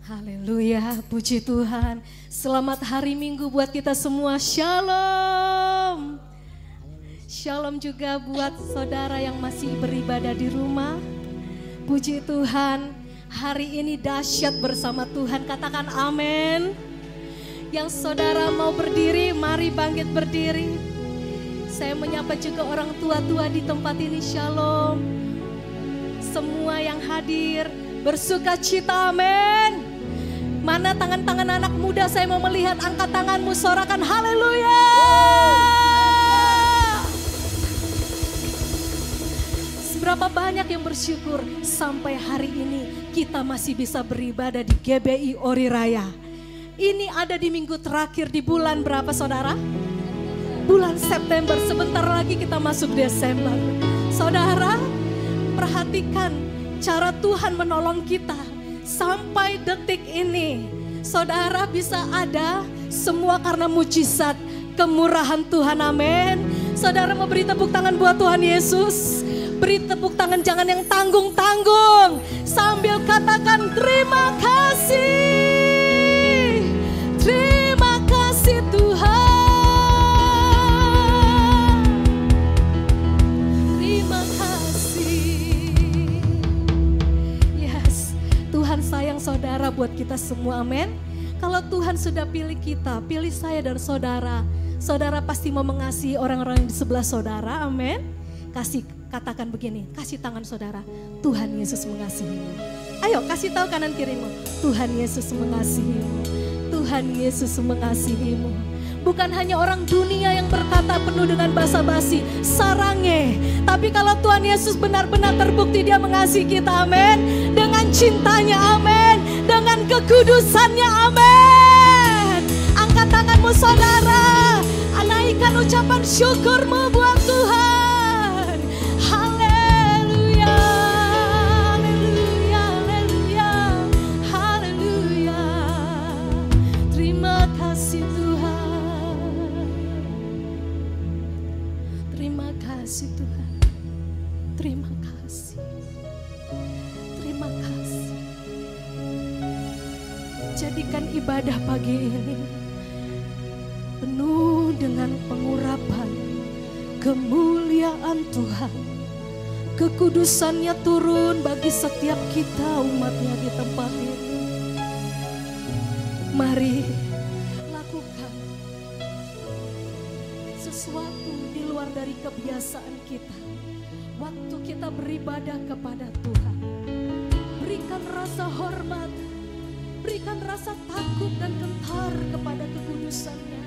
Haleluya, puji Tuhan. Selamat hari Minggu buat kita semua. Shalom. Shalom juga buat saudara yang masih beribadah di rumah. Puji Tuhan, hari ini dahsyat bersama Tuhan. Katakan amin. Yang saudara mau berdiri, mari bangkit berdiri. Saya menyapa juga orang tua-tua di tempat ini. Shalom. Semua yang hadir bersuka cita, amin. Mana tangan-tangan anak muda, saya mau melihat, angkat tanganmu, sorakan haleluya. Seberapa banyak yang bersyukur sampai hari ini kita masih bisa beribadah di GBI Ori Raya. Ini ada di minggu terakhir di bulan berapa saudara? Bulan September, sebentar lagi kita masuk Desember. Saudara, perhatikan cara Tuhan menolong kita. Sampai detik ini, saudara bisa ada semua karena mujizat kemurahan Tuhan, amin. Saudara mau beri tepuk tangan buat Tuhan Yesus. Beri tepuk tangan, jangan yang tanggung-tanggung. Sambil katakan terima kasih. Terima kasih Tuhan. Terima kasih. Yes, Tuhan sayang saudara buat kita semua, amin. Kalau Tuhan sudah pilih kita, pilih saya dan saudara, saudara pasti mau mengasihi orang-orang di sebelah saudara, amin. Katakan begini, kasih tangan saudara, Tuhan Yesus mengasihimu. Ayo kasih tahu kanan kirimu, Tuhan Yesus mengasihimu. Tuhan Yesus mengasihimu. Bukan hanya orang dunia yang berkata penuh dengan basa-basi, sarange. Tapi kalau Tuhan Yesus benar-benar terbukti dia mengasihi kita, amin. Dengan cintanya, amin. Dengan kekudusannya, amin. Angkat tanganmu saudara, naikkan ucapan syukurmu buat Tuhan. Haleluya, haleluya, haleluya, haleluya. Terima kasih Tuhan. Terima kasih Tuhan. Terima kasih. Terima kasih. Jadikan ibadah pagi ini penuh dengan pengurapan kemuliaan Tuhan. Kekudusannya turun bagi setiap kita umatnya di tempat ini. Mari lakukan sesuatu di luar dari kebiasaan kita. Waktu kita beribadah kepada Tuhan, berikan rasa hormat, berikan rasa takut dan gentar kepada kekudusannya.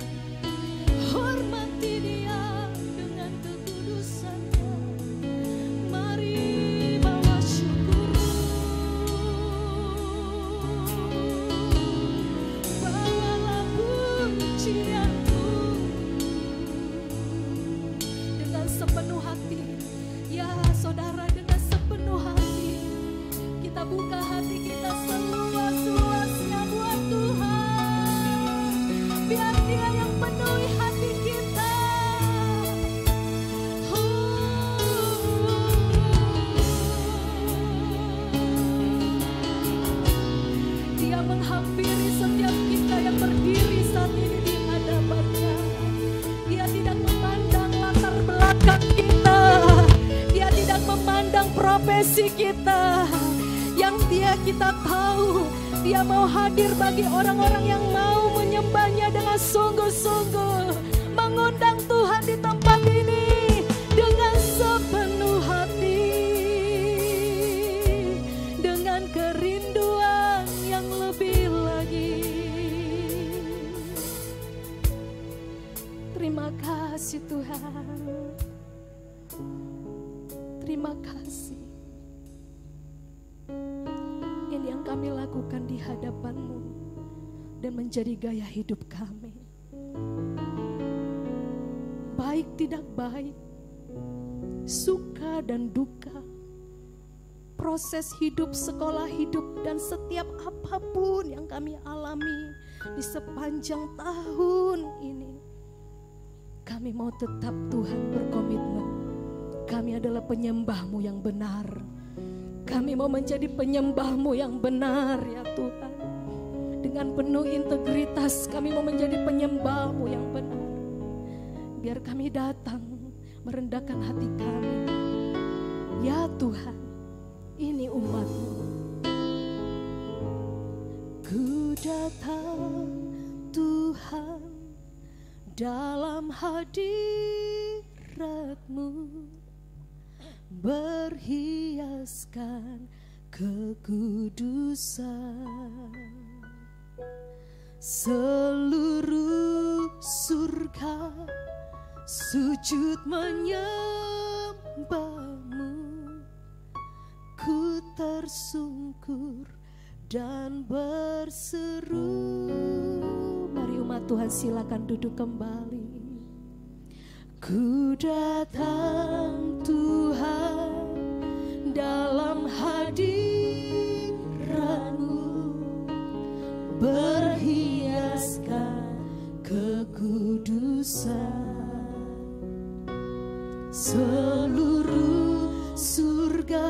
Hormati dia dengan kekudusannya. Mari bawa syukur, bawalah pujianmu dengan sepenuh hati. Ya saudara, dengan sepenuh hati kita buka hati kita seluas-luasnya buat Tuhan. Biar dia yang penuhi hati kita. Dia menghampiri setiap kita yang berdiri saat ini di hadapannya. Dia tidak memandang latar belakang kita. Dia tidak memandang profesi kita. Yang kita tahu, dia mau hadir bagi orang-orang yang mau menyembahnya dengan sungguh-sungguh. Mengundang Tuhan di tempat ini dengan sepenuh hati. Dengan kerinduan yang lebih lagi. Terima kasih Tuhan. Terima kasih. Ini yang kami lakukan di hadapan-Mu dan menjadi gaya hidup kami. Baik tidak baik, suka dan duka, proses hidup, sekolah hidup, dan setiap apapun yang kami alami di sepanjang tahun ini. Kami mau tetap Tuhan berkomitmen. Kami adalah penyembah-Mu yang benar. Kami mau menjadi penyembah-Mu yang benar ya Tuhan. Dengan penuh integritas kami mau menjadi penyembah-Mu yang benar. Biar kami datang merendahkan hati kami. Ya Tuhan, ini umat-Mu. Ku datang Tuhan dalam hadirat-Mu, berhiaskan kekudusan. Seluruh surga sujud menyembah-Mu, ku tersungkur dan berseru. Mari umat Tuhan silakan duduk kembali. Ku datang Tuhan dalam hadirat-Mu, berhiaskan kekudusan. Seluruh surga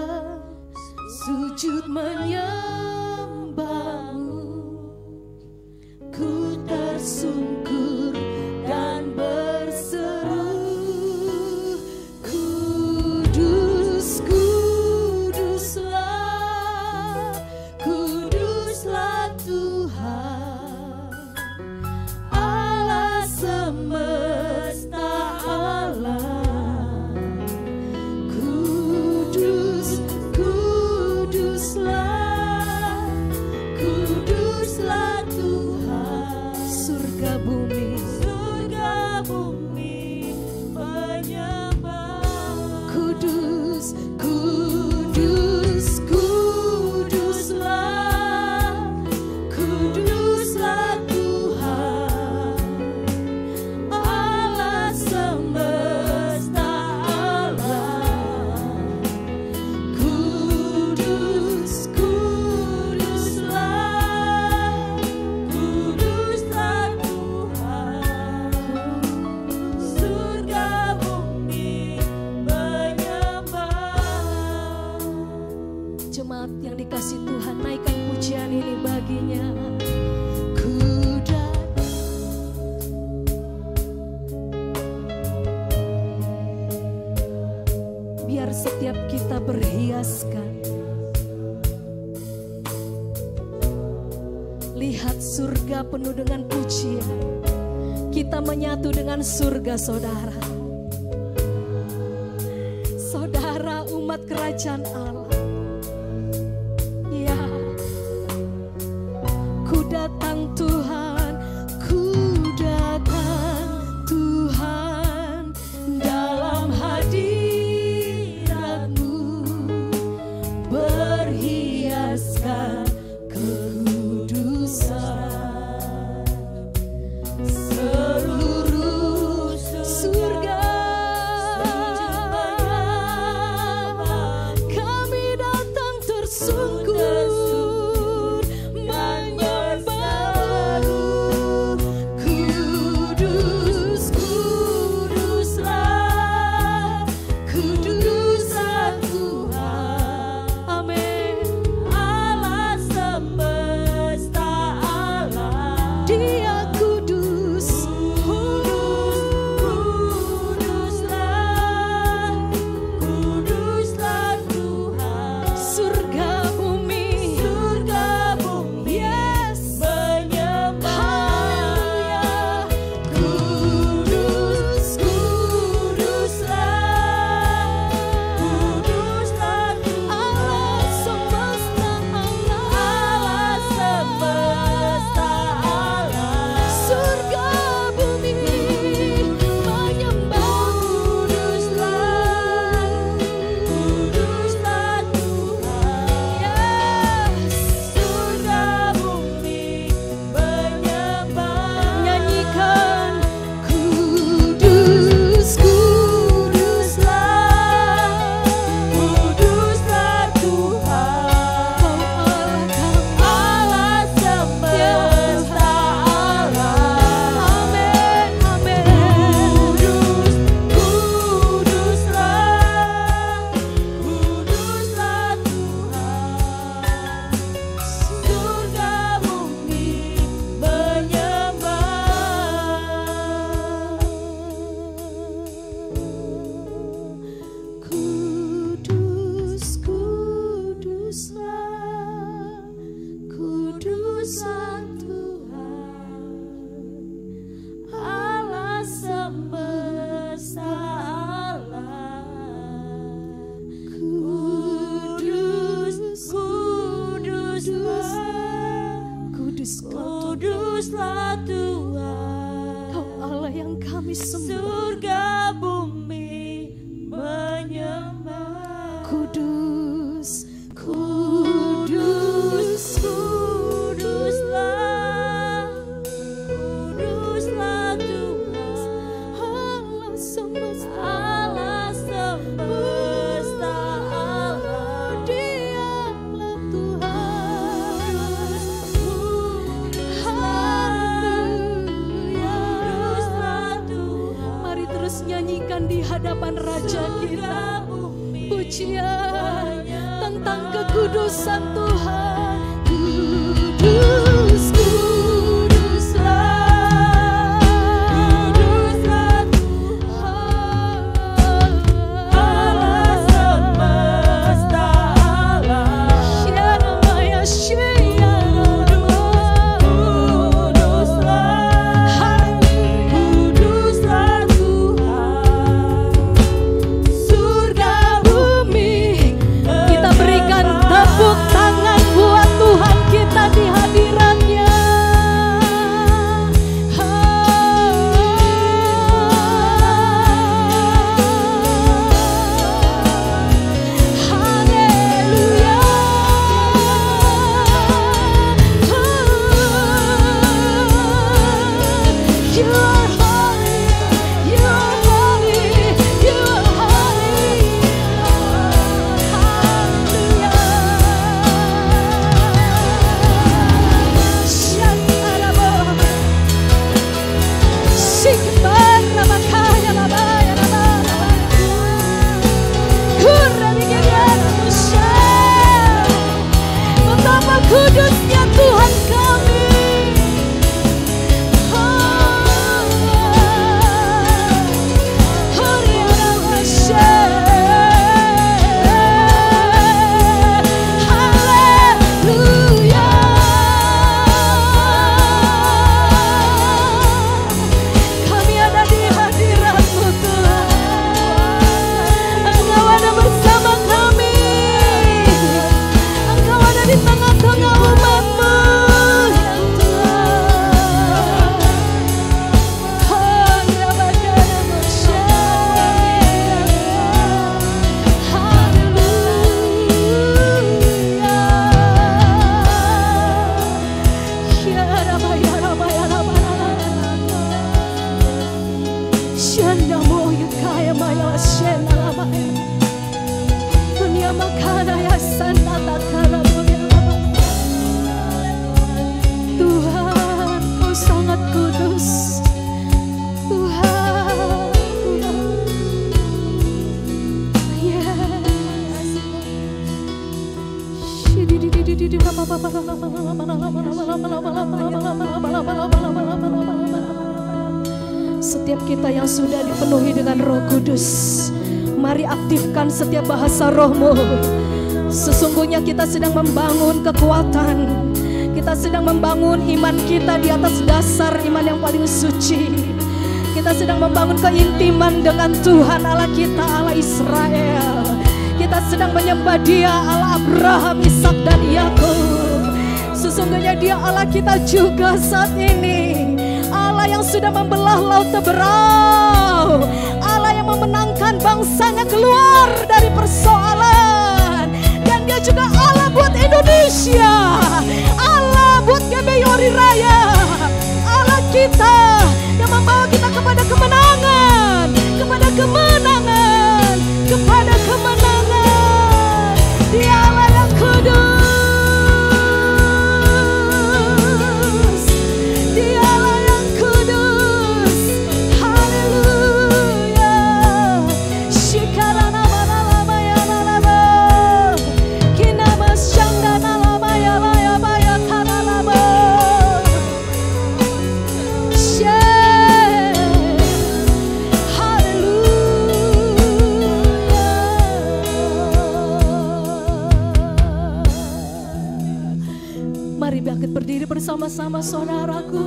sujud menyembah-Mu, ku tersungkur dan berseru. Kudus, kuduslah, kuduslah Tuhan Allah semesta alam. Kudus, kuduslah, kuduslah Tuhan. Surga bumi menyembah. Kudus, kudus, kuduslah, kuduslah Tuhan Allah semesta alam. Kudus, kuduslah, kuduslah Tuhan. Surga bumi menyembah. Jemaat yang dikasih Tuhan, naikkan pujian ini baginya. Ku datang. Biar setiap kita berhiaskan. Lihat surga penuh dengan pujian. Kita menyatu dengan surga, saudara. Saudara umat kerajaan Allah. Ya, ku datang Tuhan, ku datang Tuhan dalam hadirat-Mu, berhiaskan kekudusan. Seluruh surga kami surga bumi menyembah. Kudus, Kudus, kuduslah, kuduslah Tuhan, Allah semesta, Allah semesta, Allah. Dialah Tuhan. Kuduslah Tuhan, Mari terus nyanyikan di hadapan Raja kita pujian tentang kekudusan Tuhan. Kudus, kuduslah, kuduslah Tuhan, Allah semesta, Allah. Shalomaya, Shalom. Kuduslah, kuduslah Tuhan, Surga bumi, kita berikan tepuk tangan buat Tuhan kita di hadiratnya. Haleluya. You are holy, you are holy, you are holy. Hallelujah. Shantarabo. Shikbara makaya labaya labaya. Kurra bigayana musha. Betapa kudusnya Tuhan kami. Kami ada di hadirat-Mu Tuhan. Engkau ada bersama kami. Engkau ada di tengah-tengah umat-Mu ya Tuhan. Tuhan, Kau sangat kudus. Tuhan, yes. Setiap kita yang sudah dipenuhi dengan Roh Kudus, mari aktifkan setiap bahasa Roh-Mu. Sesungguhnya kita sedang membangun kekuatan. Kita sedang membangun iman kita di atas dasar iman yang paling suci. Kita sedang membangun keintiman dengan Tuhan Allah kita, Allah Israel. Kita sedang menyembah Dia, Allah Abraham, Ishak dan Yakub. Sesungguhnya Dia Allah kita juga saat ini. Allah yang sudah membelah laut Teberau. Allah yang memenangkan bangsanya keluar dari persoalan. Dan Dia juga Allah buat Indonesia. Allah buat GBYORI Raya. Allah kita yang membawa kita kepada kemenangan, kepada kemenangan, kepada kemenangan. Dia Allah yang kudus. Dia Allah yang kudus. Haleluya. Shikarana manalama ya nalama. Kinama syanggana lama ya laya baya kanalama. Mari bangkit berdiri bersama-sama saudaraku.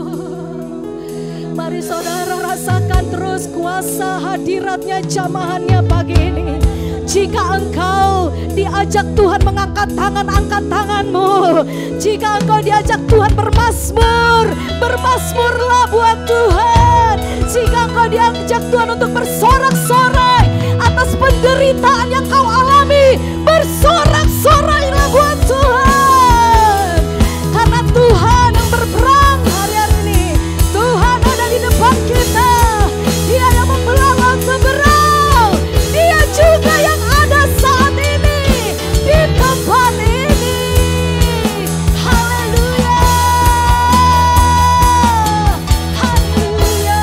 Mari saudara rasakan terus kuasa hadiratnya, jamahannya pagi ini. Jika engkau diajak Tuhan mengangkat tangan, angkat tanganmu. Jika engkau diajak Tuhan bermazmur, bermazmurlah buat Tuhan. Jika engkau diajak Tuhan untuk bersorak-sorai atas penderitaan yang kau alami, bersorak-sorailah buat Tuhan. Karena Tuhan yang berperang hari-hari ini, Tuhan ada di depan kita. Dia yang membelah laut seberang, Dia juga yang ada saat ini di tempat ini. Haleluya, haleluya,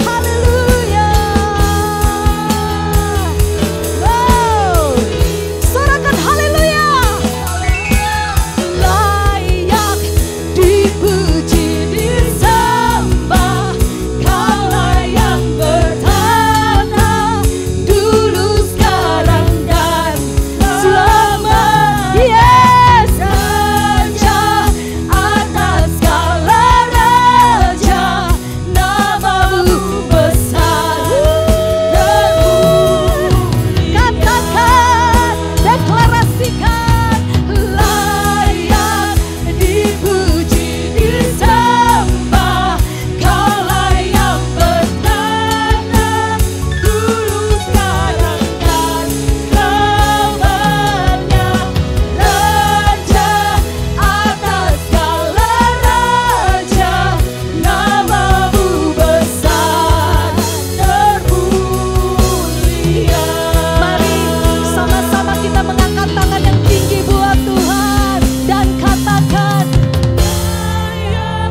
haleluya. Wow, sorakan haleluya. Layak dipuji, disembah, Kaulah yang bertata dulu, sekarang dan selama. Yes, Raja atas segala raja, namamu besar terpuji. Katakan, deklarasikan, layak dipuji, disembah, Kaulah yang bertata dulu, sekarang dan selamanya. Raja atas segala raja, namamu besar termulia. Mari sama-sama kita mengangkat tangan yang tinggi buat Tuhan dan katakan, layak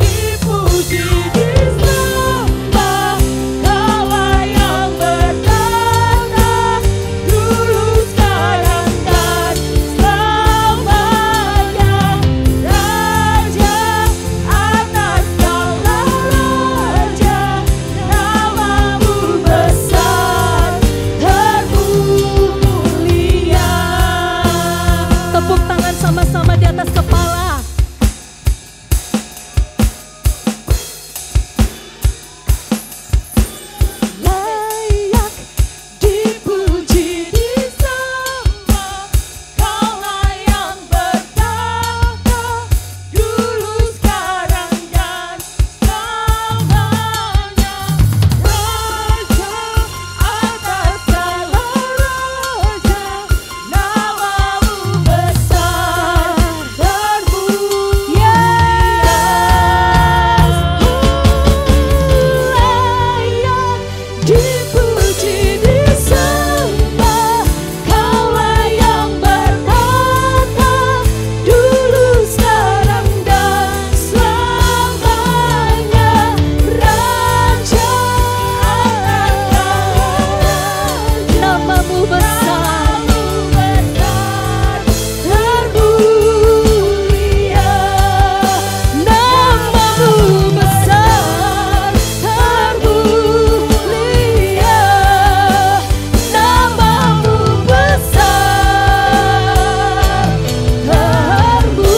dipuji, disembah, Kaulah yang bertata dulu, sekarang dan selamanya. Raja atas segala raja, namamu besar termulia. Tepuk tangan sama-sama di atas kepala. Layak dipuji, disembah, Kaulah yang bertata dulu, sekarang dan selamanya. Raja atas segala raja, namamu besar termulia. Layak dipuji, disembah, Kaulah yang bertata dulu, sekarang dan selamanya. Raja namamu besar termulia. Namamu besar termulia. Namamu besar termulia.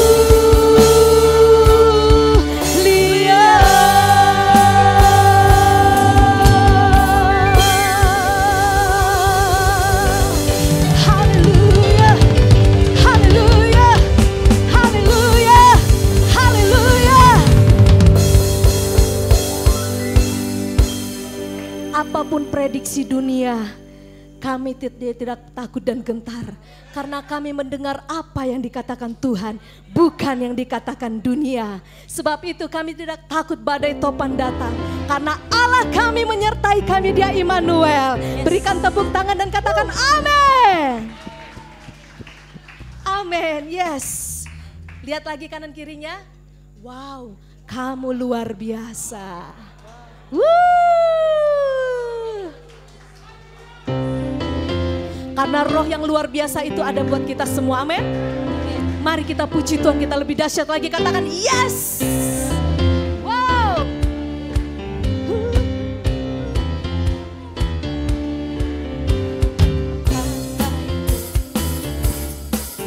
Haleluya, haleluya, haleluya, haleluya. Apapun prediksi dunia, kami tidak takut dan gentar, karena kami mendengar apa yang dikatakan Tuhan, bukan yang dikatakan dunia. Sebab itu kami tidak takut badai topan datang, karena Allah kami menyertai kami, Dia Immanuel. Berikan tepuk tangan dan katakan amin. Amin, yes. Lihat lagi kanan kirinya. Wow, kamu luar biasa. Karena roh yang luar biasa itu ada buat kita semua, amin. Mari kita puji Tuhan, kita lebih dahsyat lagi, katakan yes. Wow.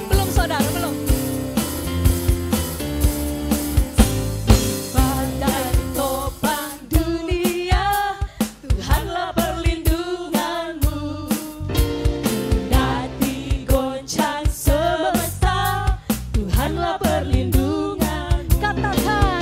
Belum saudara, belum. Badai topang dunia, Tuhanlah perlindunganmu. Kendati goncang semesta, Tuhanlah perlindungan. Katakan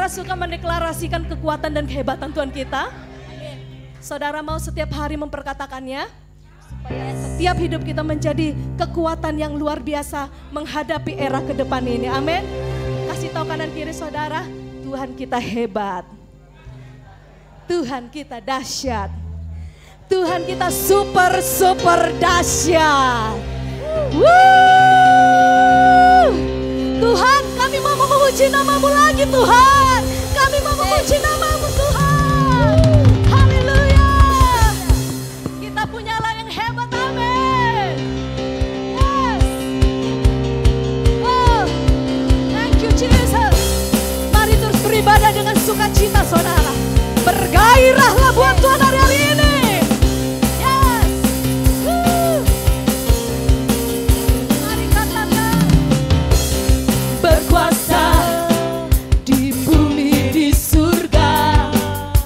Saudara suka mendeklarasikan kekuatan dan kehebatan Tuhan kita? Saudara mau setiap hari memperkatakannya? Supaya setiap hidup kita menjadi kekuatan yang luar biasa menghadapi era ke depan ini. Amin. Kasih tahu kanan kiri saudara, Tuhan kita hebat. Tuhan kita dahsyat. Tuhan kita super dahsyat. Woo! Tuhan, kami mau memuji nama-Mu lagi Tuhan. Kami mau memuji nama-Mu Tuhan. Haleluya. Kita punya Allah yang hebat, amin. Yes. Oh, thank you Jesus. Mari terus beribadah dengan sukacita saudara. Bergairahlah buat Tuhan hari-hari ini. Yes. Woo. Mari katakan. Berkuasa di bumi di surga.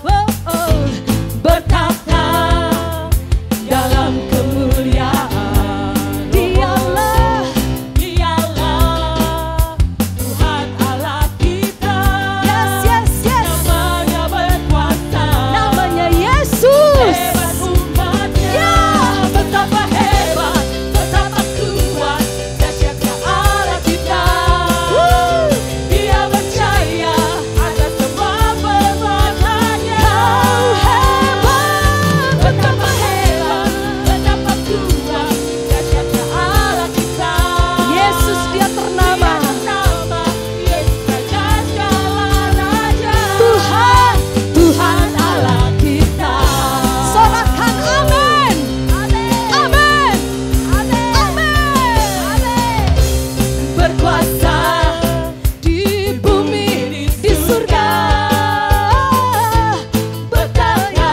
Oh, oh. Bertata dalam kemuliaan. Dialah Tuhan Allah kita. yes. Namanya berkuasa. Namanya Yesus. Hebat umatnya. Ya. Betapa hebat, betapa kuat, dahsyatnya Allah kita. Dia percaya atas semua perbuatannya. Betapa hebat, betapa kuat, dahsyatnya Allah kita. Yesus dia ternama. Nama Yesus Raja segala raja. Tuhan Allah kita. Sorakan amin. Amin. Berkuasa di bumi di surga. Bertanya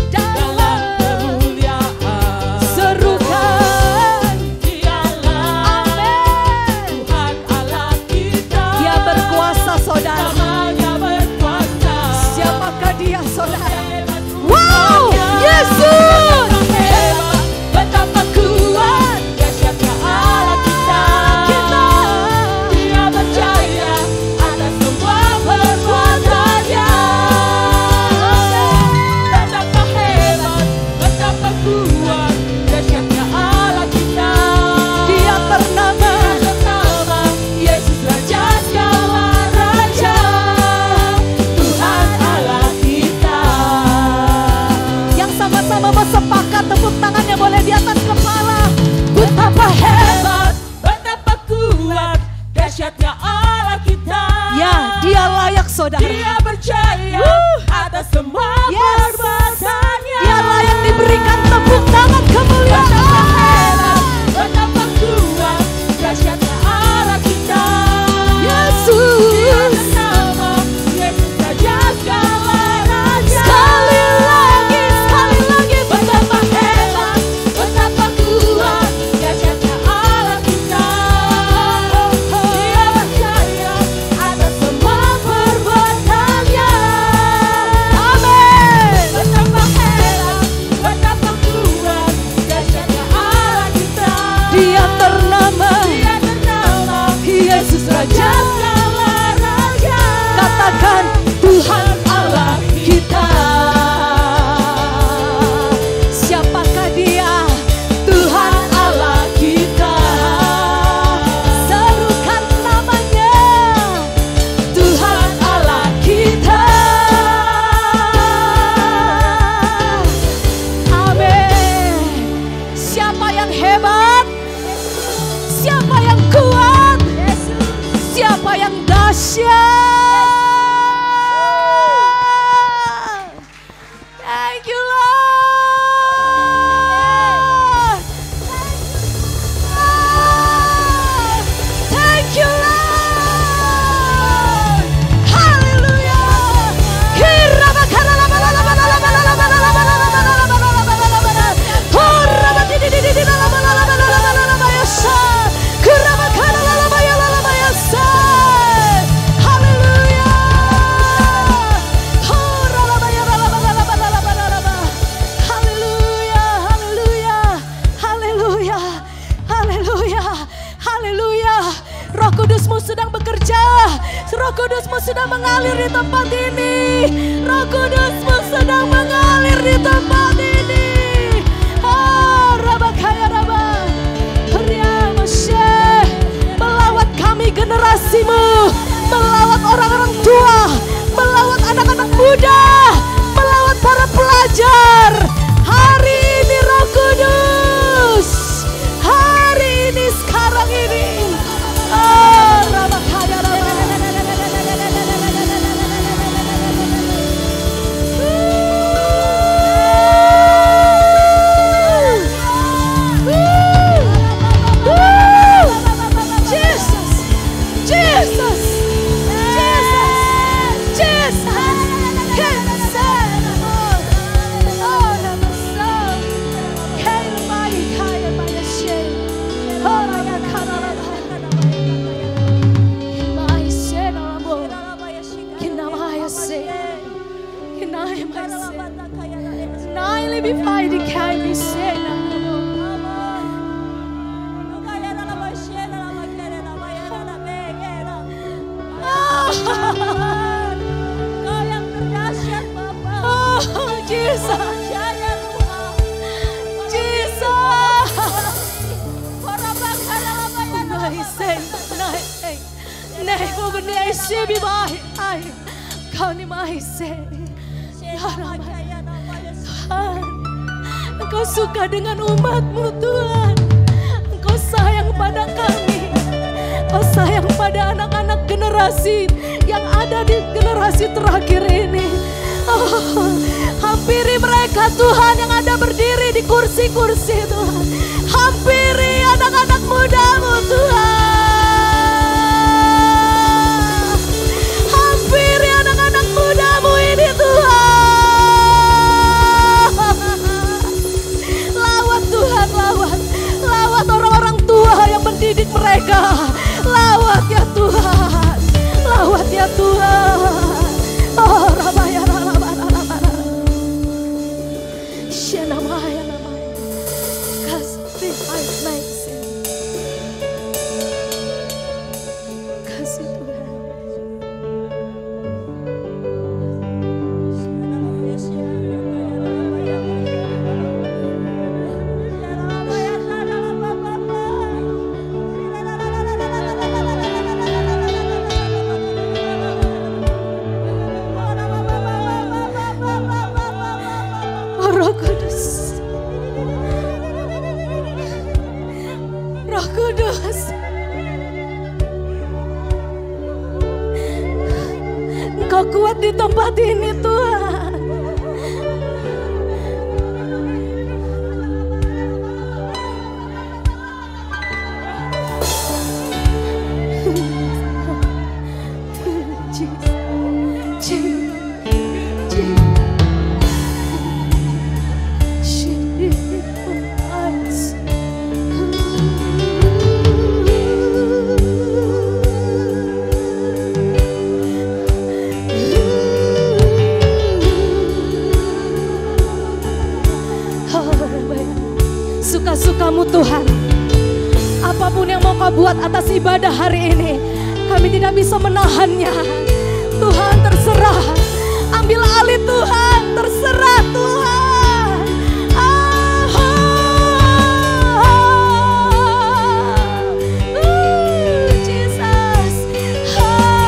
dalam kemuliaan. serukan. Dialah Amin. Tuhan Allah kita. Dia berkuasa saudara. Namanya berkuasa. Siapakah dia saudara? Hebat Wow, Yesus. hebat, betapa kuat, dahsyatnya Allah kita. Dia percaya atas semua perbuatannya. Betapa hebat, betapa kuat, dahsyatnya Allah kita. Dia ternama. Nama Yesus Raja segala raja. Tuhan Allah kita. Yang sama-sama bersepakat tepuk tangannya boleh di atas kepala. Betapa hebat, betapa kuat, dahsyatnya Allah kita. Ya, dia layak saudara. Dia percaya atas semua Yes. perbuatannya. Dia layak diberikan tepuk tangan kemuliaan. Betapa kuat, dahsyatnya Allah kita. Yesus. Dia bernama Yesus Raja segala raja. Sekali lagi. Betapa hebat, betapa kuat, dahsyatnya Allah kita. Dia percaya atas semua perbuatannya. Amin. Betapa hebat, betapa kuat, dahsyatnya Allah kita. Dia ternama. Dia bernama Yesus Raja. segala raja. Katakan Tuhan Allah kita. Siapakah dia? Tuhan Allah kita. Serukan namanya. Tuhan Allah kita. Amin. Siapa yang hebat? Siapa yang kuat? Siapa yang dahsyat? Thank you Lord. Thank you Lord. Hallelujah. Hallelujah. Roh Kudus-Mu sedang bekerja. Roh Kudus-Mu sedang mengalir di tempat ini. Roh Kudus-Mu sedang mengalir di tempat ini. Rabakaya Raba. Melawat kami generasi-Mu, melawat orang-orang tua, melawat anak-anak muda, melawat para pelajar. Hari ini Roh Kudus, hari ini sekarang ini. Rabakaya Raba. Engkau suka dengan umat-Mu Tuhan. Engkau sayang pada kami. Engkau sayang pada anak-anak generasi yang ada di generasi terakhir ini. Hampiri mereka Tuhan yang ada berdiri di kursi-kursi Tuhan. Hampiri anak-anak muda-Mu Tuhan. Hampiri anak-anak muda-Mu ini Tuhan. Tuhan, lawat orang-orang tua yang mendidik mereka. Lawat ya Tuhan, lawat ya Tuhan. Oh Rabaya Rabaya Shenamaya Namaya kasih kasih Tuhan. Engkau kuat di tempat ini Tuhan. Suka-sukamu Tuhan. Apapun yang mau Kau buat atas ibadah hari ini, kami tidak bisa menahannya. Tuhan terserah. Ambil alih Tuhan, terserah Tuhan. Jesus. Haleluya.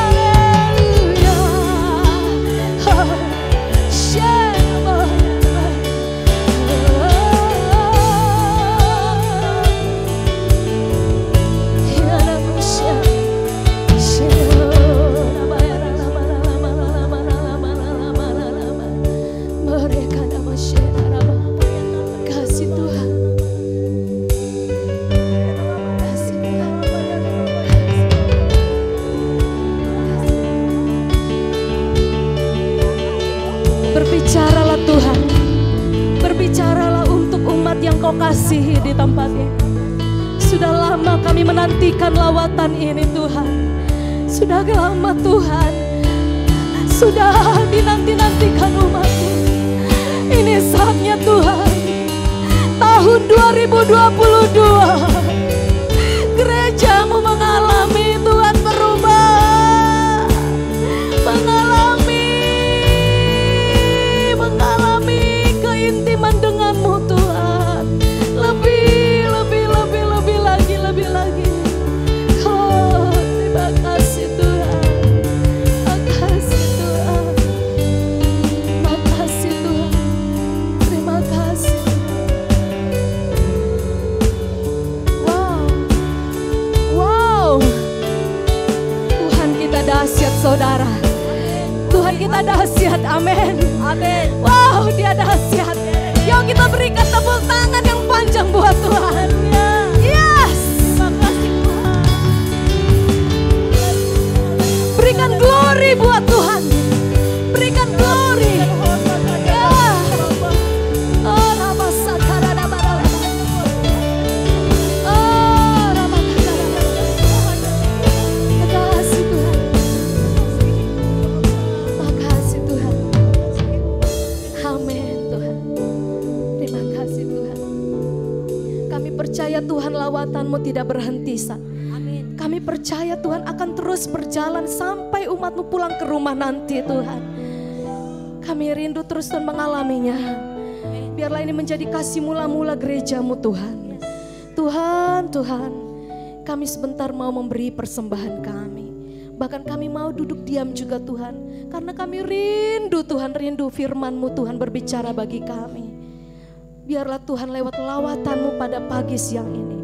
Berbicaralah Tuhan, berbicaralah untuk umat yang Kau kasihi di tempat ini. Sudah lama kami menantikan lawatan ini Tuhan. Sudah lama Tuhan, sudah dinanti-nantikan umat-Mu. Ini saatnya Tuhan. Tahun 2022 gereja-Mu mengalami Tuhan saudara. Tuhan kita dahsyat, amin. Amin. Wow, dia dahsyat. Yuk kita berikan tepuk tangan yang panjang buat Tuhan. Yes. Terima kasih Tuhan. Berikan glory buat Tuhan. Berikan glory. Ya. Oh, Rama Sakara Rama Rama. Oh, Rama Sakara. Makasih Tuhan. Makasih Tuhan. Amin Tuhan. Terima kasih Tuhan. Kami percaya Tuhan lawatan-Mu tidak berhenti, Sa. Amin. Kami percaya Tuhan akan terus berjalan sampai umat-Mu pulang ke rumah nanti Tuhan. Kami rindu terus Tuhan mengalaminya. Biarlah ini menjadi kasih mula-mula gereja-Mu Tuhan. Tuhan, Tuhan, kami sebentar mau memberi persembahan kami. Bahkan kami mau duduk diam juga Tuhan. Karena kami rindu Tuhan, rindu firman-Mu Tuhan berbicara bagi kami. Biarlah Tuhan lewat lawatan-Mu pada pagi siang ini.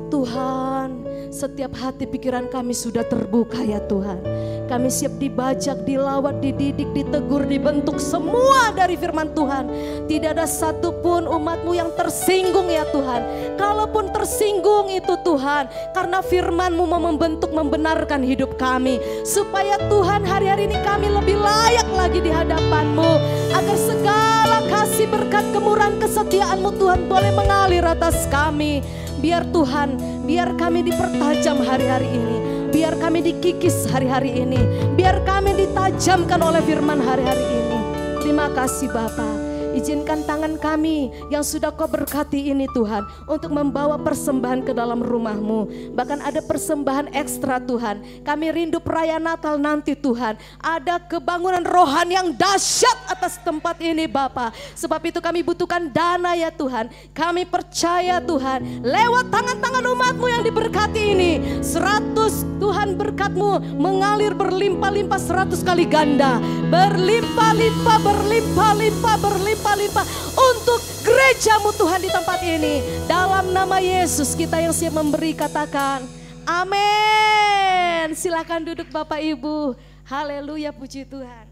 Tuhan, setiap hati pikiran kami sudah terbuka ya Tuhan. Kami siap dibajak, dilawat, dididik, ditegur, dibentuk semua dari firman Tuhan. Tidak ada satupun umat-Mu yang tersinggung ya Tuhan. Kalaupun tersinggung itu Tuhan, karena firman-Mu mau membentuk, membenarkan hidup kami. Supaya Tuhan hari-hari ini kami lebih layak lagi di hadapan-Mu. Agar segala kasih berkat kemurahan kesetiaan-Mu Tuhan boleh mengalir atas kami. Biar Tuhan, biar kami dipertajam hari-hari ini. Biar kami dikikis hari-hari ini. Biar kami ditajamkan oleh firman hari-hari ini. Terima kasih Bapa. Izinkan tangan kami yang sudah Kau berkati ini Tuhan, untuk membawa persembahan ke dalam rumah-Mu. Bahkan ada persembahan ekstra Tuhan. Kami rindu perayaan Natal nanti Tuhan. Ada kebangunan rohani yang dahsyat atas tempat ini Bapa. Sebab itu kami butuhkan dana ya Tuhan. Kami percaya Tuhan, lewat tangan-tangan umat-Mu yang diberkati ini, 100 Tuhan berkat-Mu mengalir berlimpah-limpah 100 kali ganda. Berlimpah-limpah, berlimpah-limpah, berlimpah-limpah untuk gereja-Mu Tuhan di tempat ini. Dalam nama Yesus kita yang siap memberi katakan amin. Silakan duduk Bapak Ibu. Haleluya, puji Tuhan.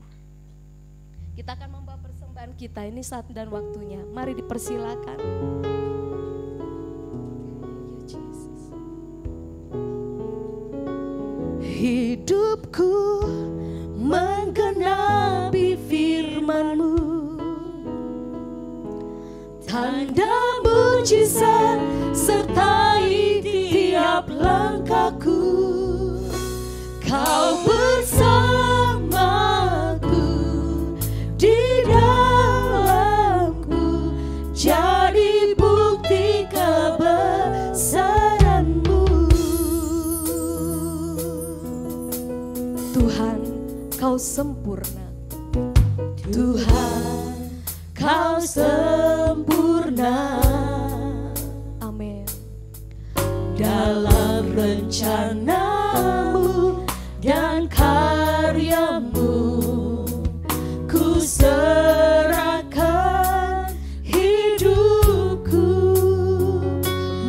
Kita akan membawa persembahan kita, ini saat dan waktunya. Mari dipersilakan. Hidupku menggenapi firman-Mu, tanda mujizat sertai tiap langkahku. Kau bersamaku di dalamku, jadi bukti kebesaran-Mu. Tuhan, Kau sempurna. Tuhan, Kau sempurna. Amin. Dalam rencana-Mu dan karya-Mu, ku serahkan hidupku,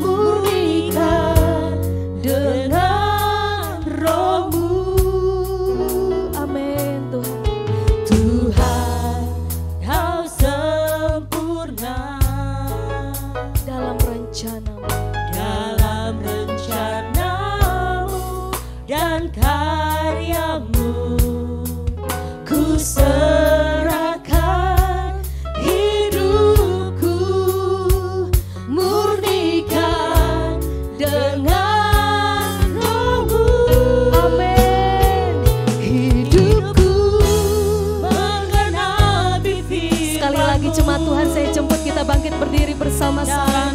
murnikan dengan Roh-Mu. Amin Tuhan. Tuhan, Kau sempurna dalam rencana-Mu, dalam rencana-Mu dan karya-Mu, ku serahkan hidupku, murnikan dengan Roh-Mu. Amin. Hidupku menggenapi firman-Mu. Sekali lagi jemaat Tuhan, saya jemput kita bangkit berdiri bersama-sama.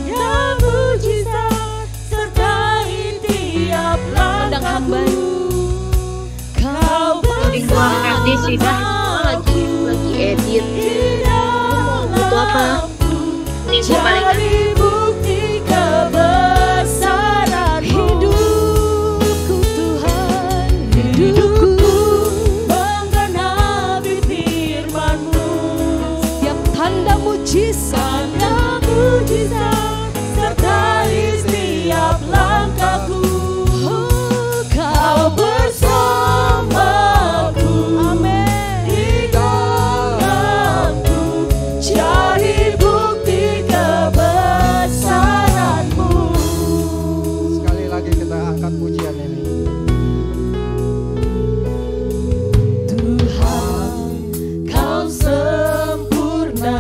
Mujizat sertai tiap langkahku. Kau Tadi sih dah lagi edit. Butuh apa? Ini gue paling bukti kebesaran hidupku Tuhan. Hidupku menggenapi firman-Mu. Setiap tanda mujizat sertai setiap langkahku. Kau bersamaku Tuhan, Kau sempurna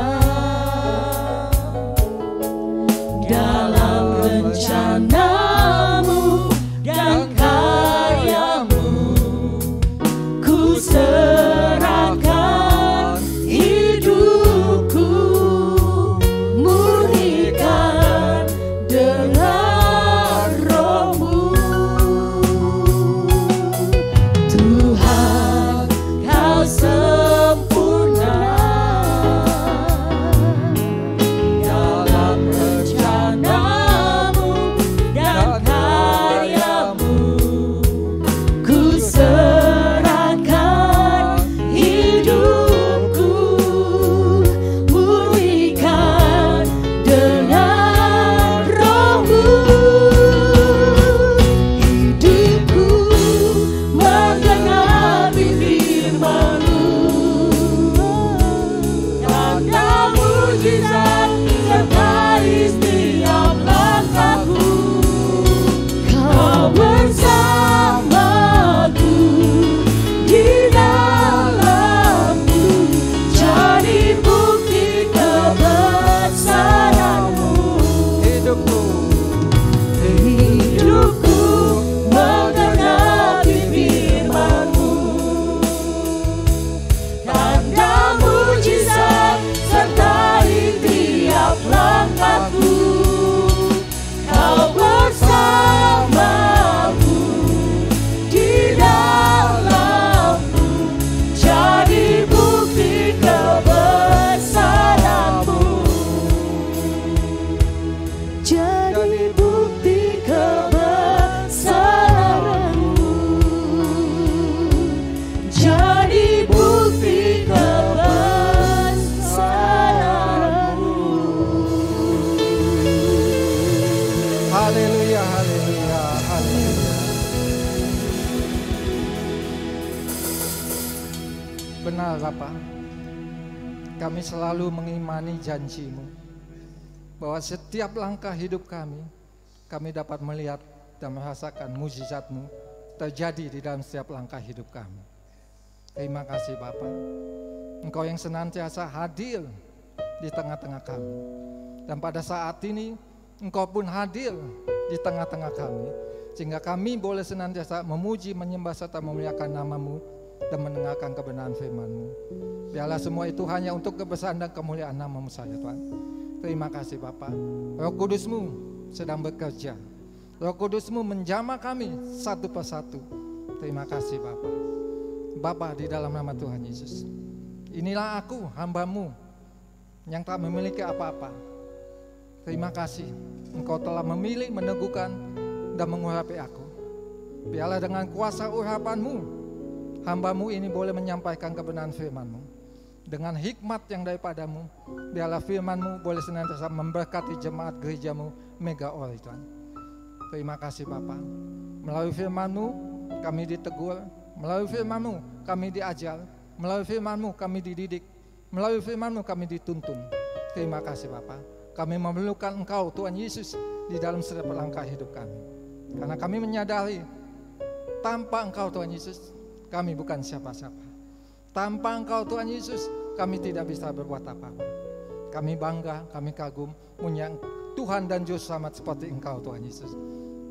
dalam rencanamu dan karyamu. Ku serahkan hidupku, murnikan dengan roh-Mu. Tuhan, Kau sempurna dalam rencanamu dan karyamu. Ku serahkan hidupku, murnikan dengan roh-Mu. Hidupku menggenapi firman-Mu, tanda mujizat sertai setiap langkahku. Kau bersamaku di dalamku, jadi bukti kebesaran-Mu. Hidupku menggenapi firman-Mu, tanda mujizat sertai tiap langkahku. Kau bersamaku di dalamku, jadi bukti kebesaran-Mu. Jadi bukti kebesaran-Mu. Jadi bukti kebesaran-Mu. Haleluya, haleluya, haleluya. Benar Bapa, kami selalu mengimani janji-Mu bahwa setiap langkah hidup kami dapat melihat dan merasakan mujizat-Mu terjadi di dalam setiap langkah hidup kami. Terima kasih Bapa, Engkau yang senantiasa hadir di tengah-tengah kami. Dan pada saat ini Engkau pun hadir di tengah-tengah kami, sehingga kami boleh senantiasa memuji, menyembah serta memuliakan nama-Mu dan mendengarkan kebenaran firman-Mu. Biarlah semua itu hanya untuk kebesaran dan kemuliaan nama-Mu saja Tuhan. Terima kasih Bapa. Roh Kudus-Mu sedang bekerja. Roh Kudus-Mu menjamah kami satu persatu. Terima kasih Bapa. Bapa, di dalam nama Tuhan Yesus, inilah aku, hamba-Mu yang tak memiliki apa-apa. Terima kasih Engkau telah memilih, meneguhkan dan mengurapi aku. Biarlah dengan kuasa urapan-Mu, hamba-Mu ini boleh menyampaikan kebenaran firman-Mu. Dengan hikmat yang daripada-Mu, biarlah firman-Mu boleh senantiasa memberkati jemaat gereja-Mu Mega Ori Tuhan. Terima kasih Bapa. Melalui firman-Mu kami ditegur, melalui firman-Mu kami diajar, melalui firman-Mu kami dididik, melalui firman-Mu kami dituntun. Terima kasih Bapa. Kami memerlukan Engkau Tuhan Yesus di dalam setiap langkah hidup kami. Karena kami menyadari tanpa Engkau Tuhan Yesus kami bukan siapa-siapa. Tanpa Engkau Tuhan Yesus kami tidak bisa berbuat apa-apa. Kami bangga, kami kagum punya Tuhan dan Juru Selamat seperti Engkau Tuhan Yesus.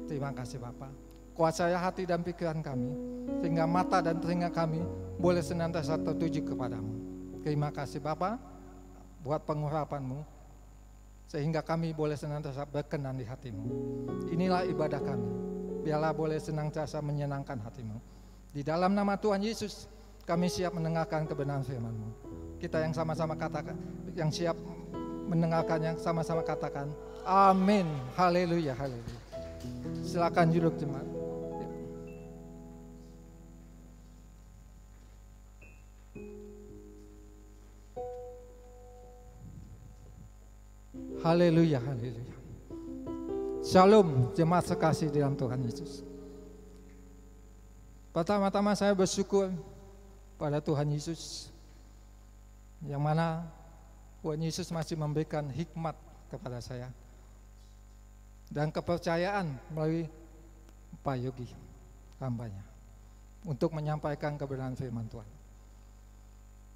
Terima kasih Bapa. Kuasai hati dan pikiran kami, sehingga mata dan telinga kami boleh senantiasa tertuju kepadamu. Terima kasih Bapa buat pengurapan-Mu, sehingga kami boleh senantiasa berkenan di hati-Mu. Inilah ibadah kami, biarlah boleh senantiasa menyenangkan hati-Mu. Di dalam nama Tuhan Yesus, kami siap mendengarkan kebenaran firman-Mu. Kita yang sama-sama katakan, yang siap mendengarkannya sama-sama katakan, amin, haleluya, haleluya. Silakan duduk jemaat. Haleluya, haleluya. Shalom jemaat sekasih dalam Tuhan Yesus. Pertama-tama saya bersyukur pada Tuhan Yesus, yang mana Tuhan Yesus masih memberikan hikmat kepada saya dan kepercayaan melalui Pak Yogi. hambanya untuk menyampaikan kebenaran firman Tuhan.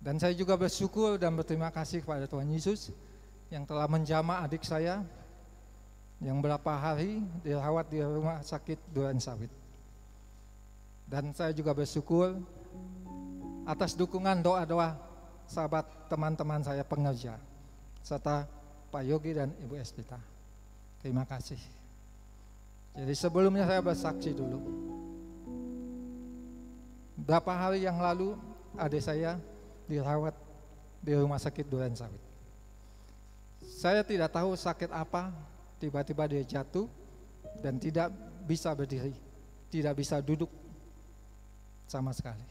Dan saya juga bersyukur dan berterima kasih kepada Tuhan Yesus yang telah menjamah adik saya yang berapa hari dirawat di rumah sakit Durensawit. Dan saya juga bersyukur atas dukungan doa-doa sahabat teman-teman saya pengerja serta Pak Yogi dan Ibu Espita. Terima kasih. Jadi sebelumnya saya bersaksi dulu. Berapa hari yang lalu adik saya dirawat di rumah sakit Durensawit. Saya tidak tahu sakit apa, tiba-tiba dia jatuh dan tidak bisa berdiri, tidak bisa duduk sama sekali.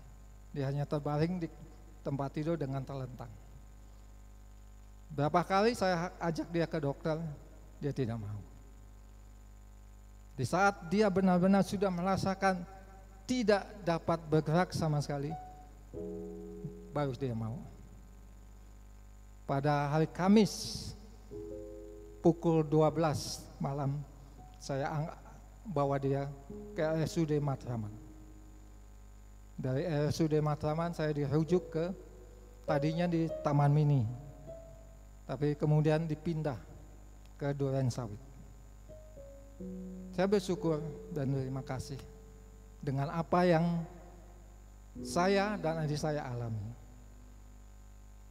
Dia hanya terbaring di tempat tidur dengan terlentang. Berapa kali saya ajak dia ke dokter, dia tidak mau. Di saat dia benar-benar sudah merasakan tidak dapat bergerak sama sekali, baru dia mau. Pada hari Kamis pukul 12 malam saya bawa dia ke RSUD Matraman. Dari RSUD Matraman saya dirujuk ke tadinya di Taman Mini, tapi kemudian dipindah ke Durensawit. Saya bersyukur dan terima kasih dengan apa yang saya dan adik saya alami.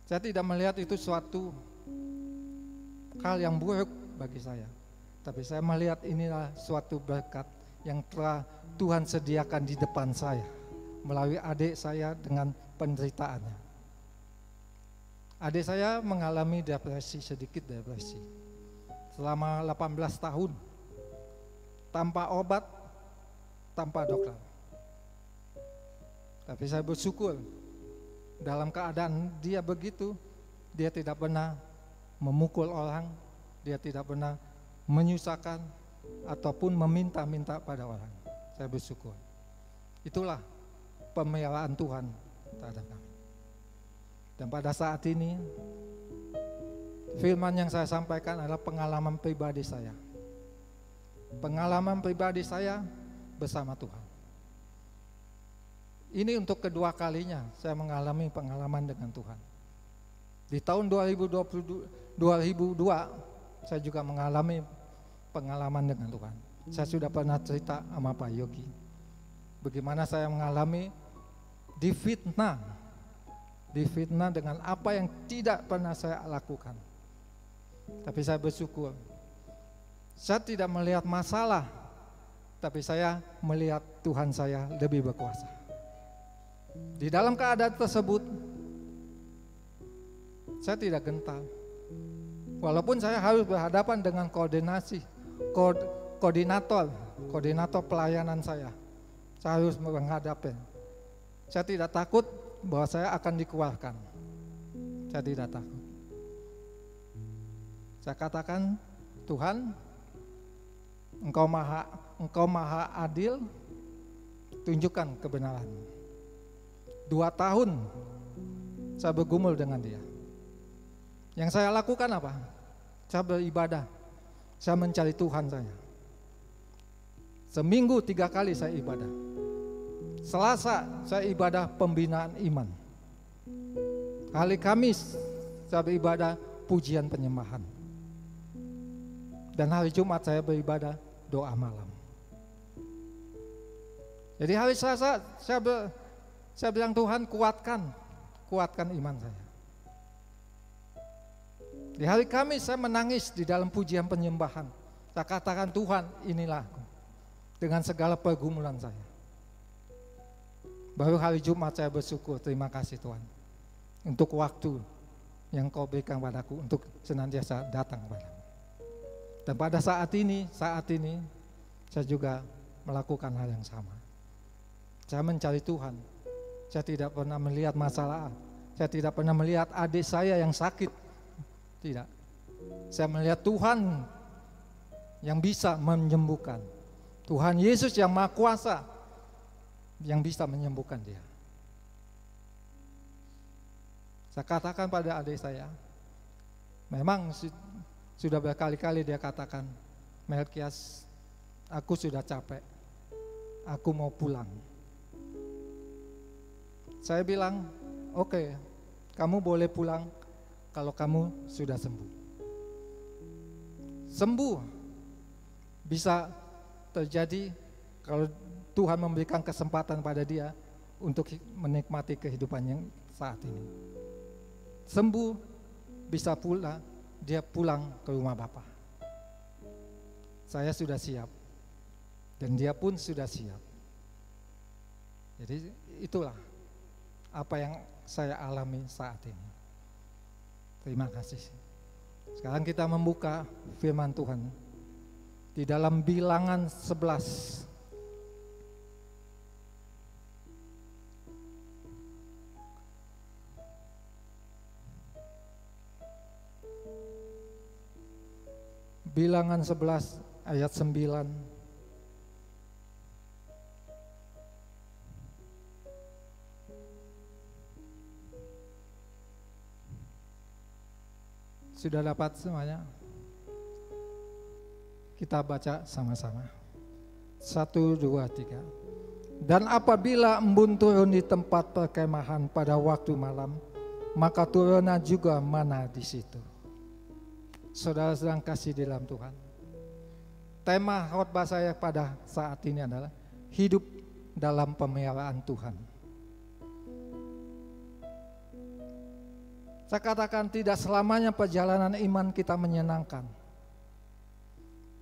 Saya tidak melihat itu suatu hal yang buruk bagi saya, tapi saya melihat inilah suatu berkat yang telah Tuhan sediakan di depan saya melalui adik saya dengan penderitaannya. Adik saya mengalami depresi, sedikit depresi selama 18 tahun tanpa obat, tanpa dokter. Tapi saya bersyukur dalam keadaan dia begitu, dia tidak pernah memukul orang, dia tidak pernah menyusahkan ataupun meminta-minta pada orang. Saya bersyukur. Itulah pemeliharaan Tuhan terhadap kami. Dan pada saat ini firman yang saya sampaikan adalah pengalaman pribadi saya. Pengalaman pribadi saya bersama Tuhan. Ini untuk kedua kalinya saya mengalami pengalaman dengan Tuhan. Di tahun 2002 saya juga mengalami pengalaman dengan Tuhan. Saya sudah pernah cerita sama Pak Yogi bagaimana saya mengalami difitnah dengan apa yang tidak pernah saya lakukan. Tapi saya bersyukur, saya tidak melihat masalah, tapi saya melihat Tuhan saya lebih berkuasa. Di dalam keadaan tersebut saya tidak gentar. Walaupun saya harus berhadapan dengan koordinator pelayanan saya harus menghadapi. Saya tidak takut bahwa saya akan dikeluarkan. Saya tidak takut. Saya katakan, Tuhan, Engkau maha adil, tunjukkan kebenaran. 2 tahun saya bergumul dengan dia. Yang saya lakukan apa? Saya beribadah, saya mencari Tuhan saya. Seminggu 3 kali saya ibadah. Selasa saya ibadah pembinaan iman. Hari Kamis saya beribadah pujian penyembahan. Dan hari Jumat saya beribadah doa malam. Jadi hari Selasa saya bilang, Tuhan kuatkan iman saya. Di hari Kamis saya menangis di dalam pujian penyembahan. Saya katakan, Tuhan, inilah aku dengan segala pergumulan saya. Baru hari Jumat saya bersyukur, terima kasih Tuhan untuk waktu yang Kau berikan padaku untuk senantiasa datang padamu. Dan pada saat ini saya juga melakukan hal yang sama. Saya mencari Tuhan. Saya tidak pernah melihat masalah. Saya tidak pernah melihat adik saya yang sakit. Tidak. Saya melihat Tuhan yang bisa menyembuhkan. Tuhan Yesus yang Maha Kuasa yang bisa menyembuhkan dia. Saya katakan pada adik saya, memang sudah berkali-kali dia katakan, Melkias, aku sudah capek. aku mau pulang. Saya bilang, oke, kamu boleh pulang kalau kamu sudah sembuh. Sembuh bisa terjadi kalau Tuhan memberikan kesempatan pada dia untuk menikmati kehidupan yang saat ini. Sembuh bisa pula dia pulang ke rumah Bapa. Saya sudah siap dan dia pun sudah siap. Jadi itulah apa yang saya alami saat ini. Terima kasih. Sekarang kita membuka firman Tuhan di dalam Bilangan 11. Bilangan 11 ayat 9. Sudah dapat semuanya? Kita baca sama-sama. 1, 2, 3. Dan apabila embun turun di tempat perkemahan pada waktu malam, maka turunlah juga mana di situ. Saudara sedang kasih di dalam Tuhan. Tema khotbah saya pada saat ini adalah hidup dalam pemeliharaan Tuhan. Saya katakan tidak selamanya perjalanan iman kita menyenangkan.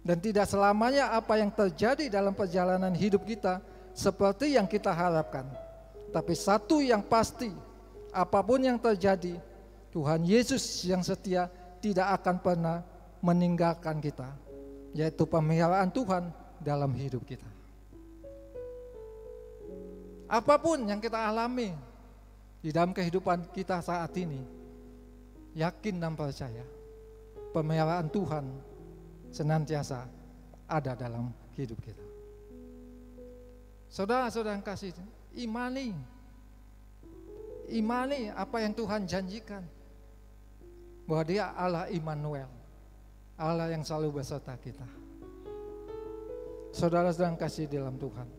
Dan tidak selamanya apa yang terjadi dalam perjalanan hidup kita seperti yang kita harapkan. Tapi satu yang pasti, apapun yang terjadi, Tuhan Yesus yang setia tidak akan pernah meninggalkan kita, yaitu pemeliharaan Tuhan dalam hidup kita. Apapun yang kita alami di dalam kehidupan kita saat ini, yakin dan percaya pemeliharaan Tuhan senantiasa ada dalam hidup kita. Saudara-saudara yang kasih, imani apa yang Tuhan janjikan, bahwa Dia Allah Immanuel, Allah yang selalu beserta kita. Saudara sedang kasih dalam Tuhan,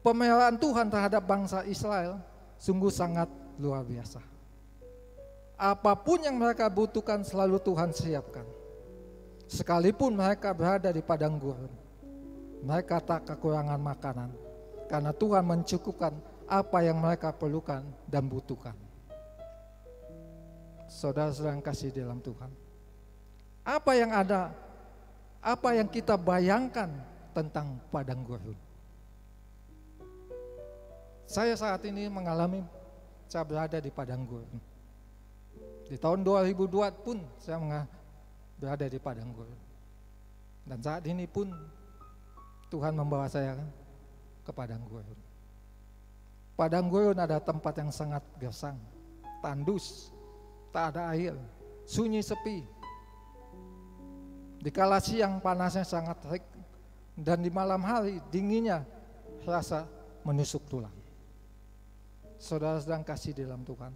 pemeliharaan Tuhan terhadap bangsa Israel sungguh sangat luar biasa. Apapun yang mereka butuhkan selalu Tuhan siapkan. Sekalipun mereka berada di padang gurun, mereka tak kekurangan makanan, karena Tuhan mencukupkan apa yang mereka perlukan dan butuhkan. Saudara sedang kasih dalam Tuhan, apa yang ada, apa yang kita bayangkan tentang padang gurun. Saya saat ini mengalami, saya berada di padang gurun. Di tahun 2002 pun saya berada di padang gurun. Dan saat ini pun Tuhan membawa saya ke padang gurun. Padang gurun ada tempat yang sangat gersang, tandus, tak ada air, sunyi sepi. Di kala siang panasnya sangat terik, dan di malam hari dinginnya rasa menusuk tulang. Saudara sedang kasih dalam Tuhan,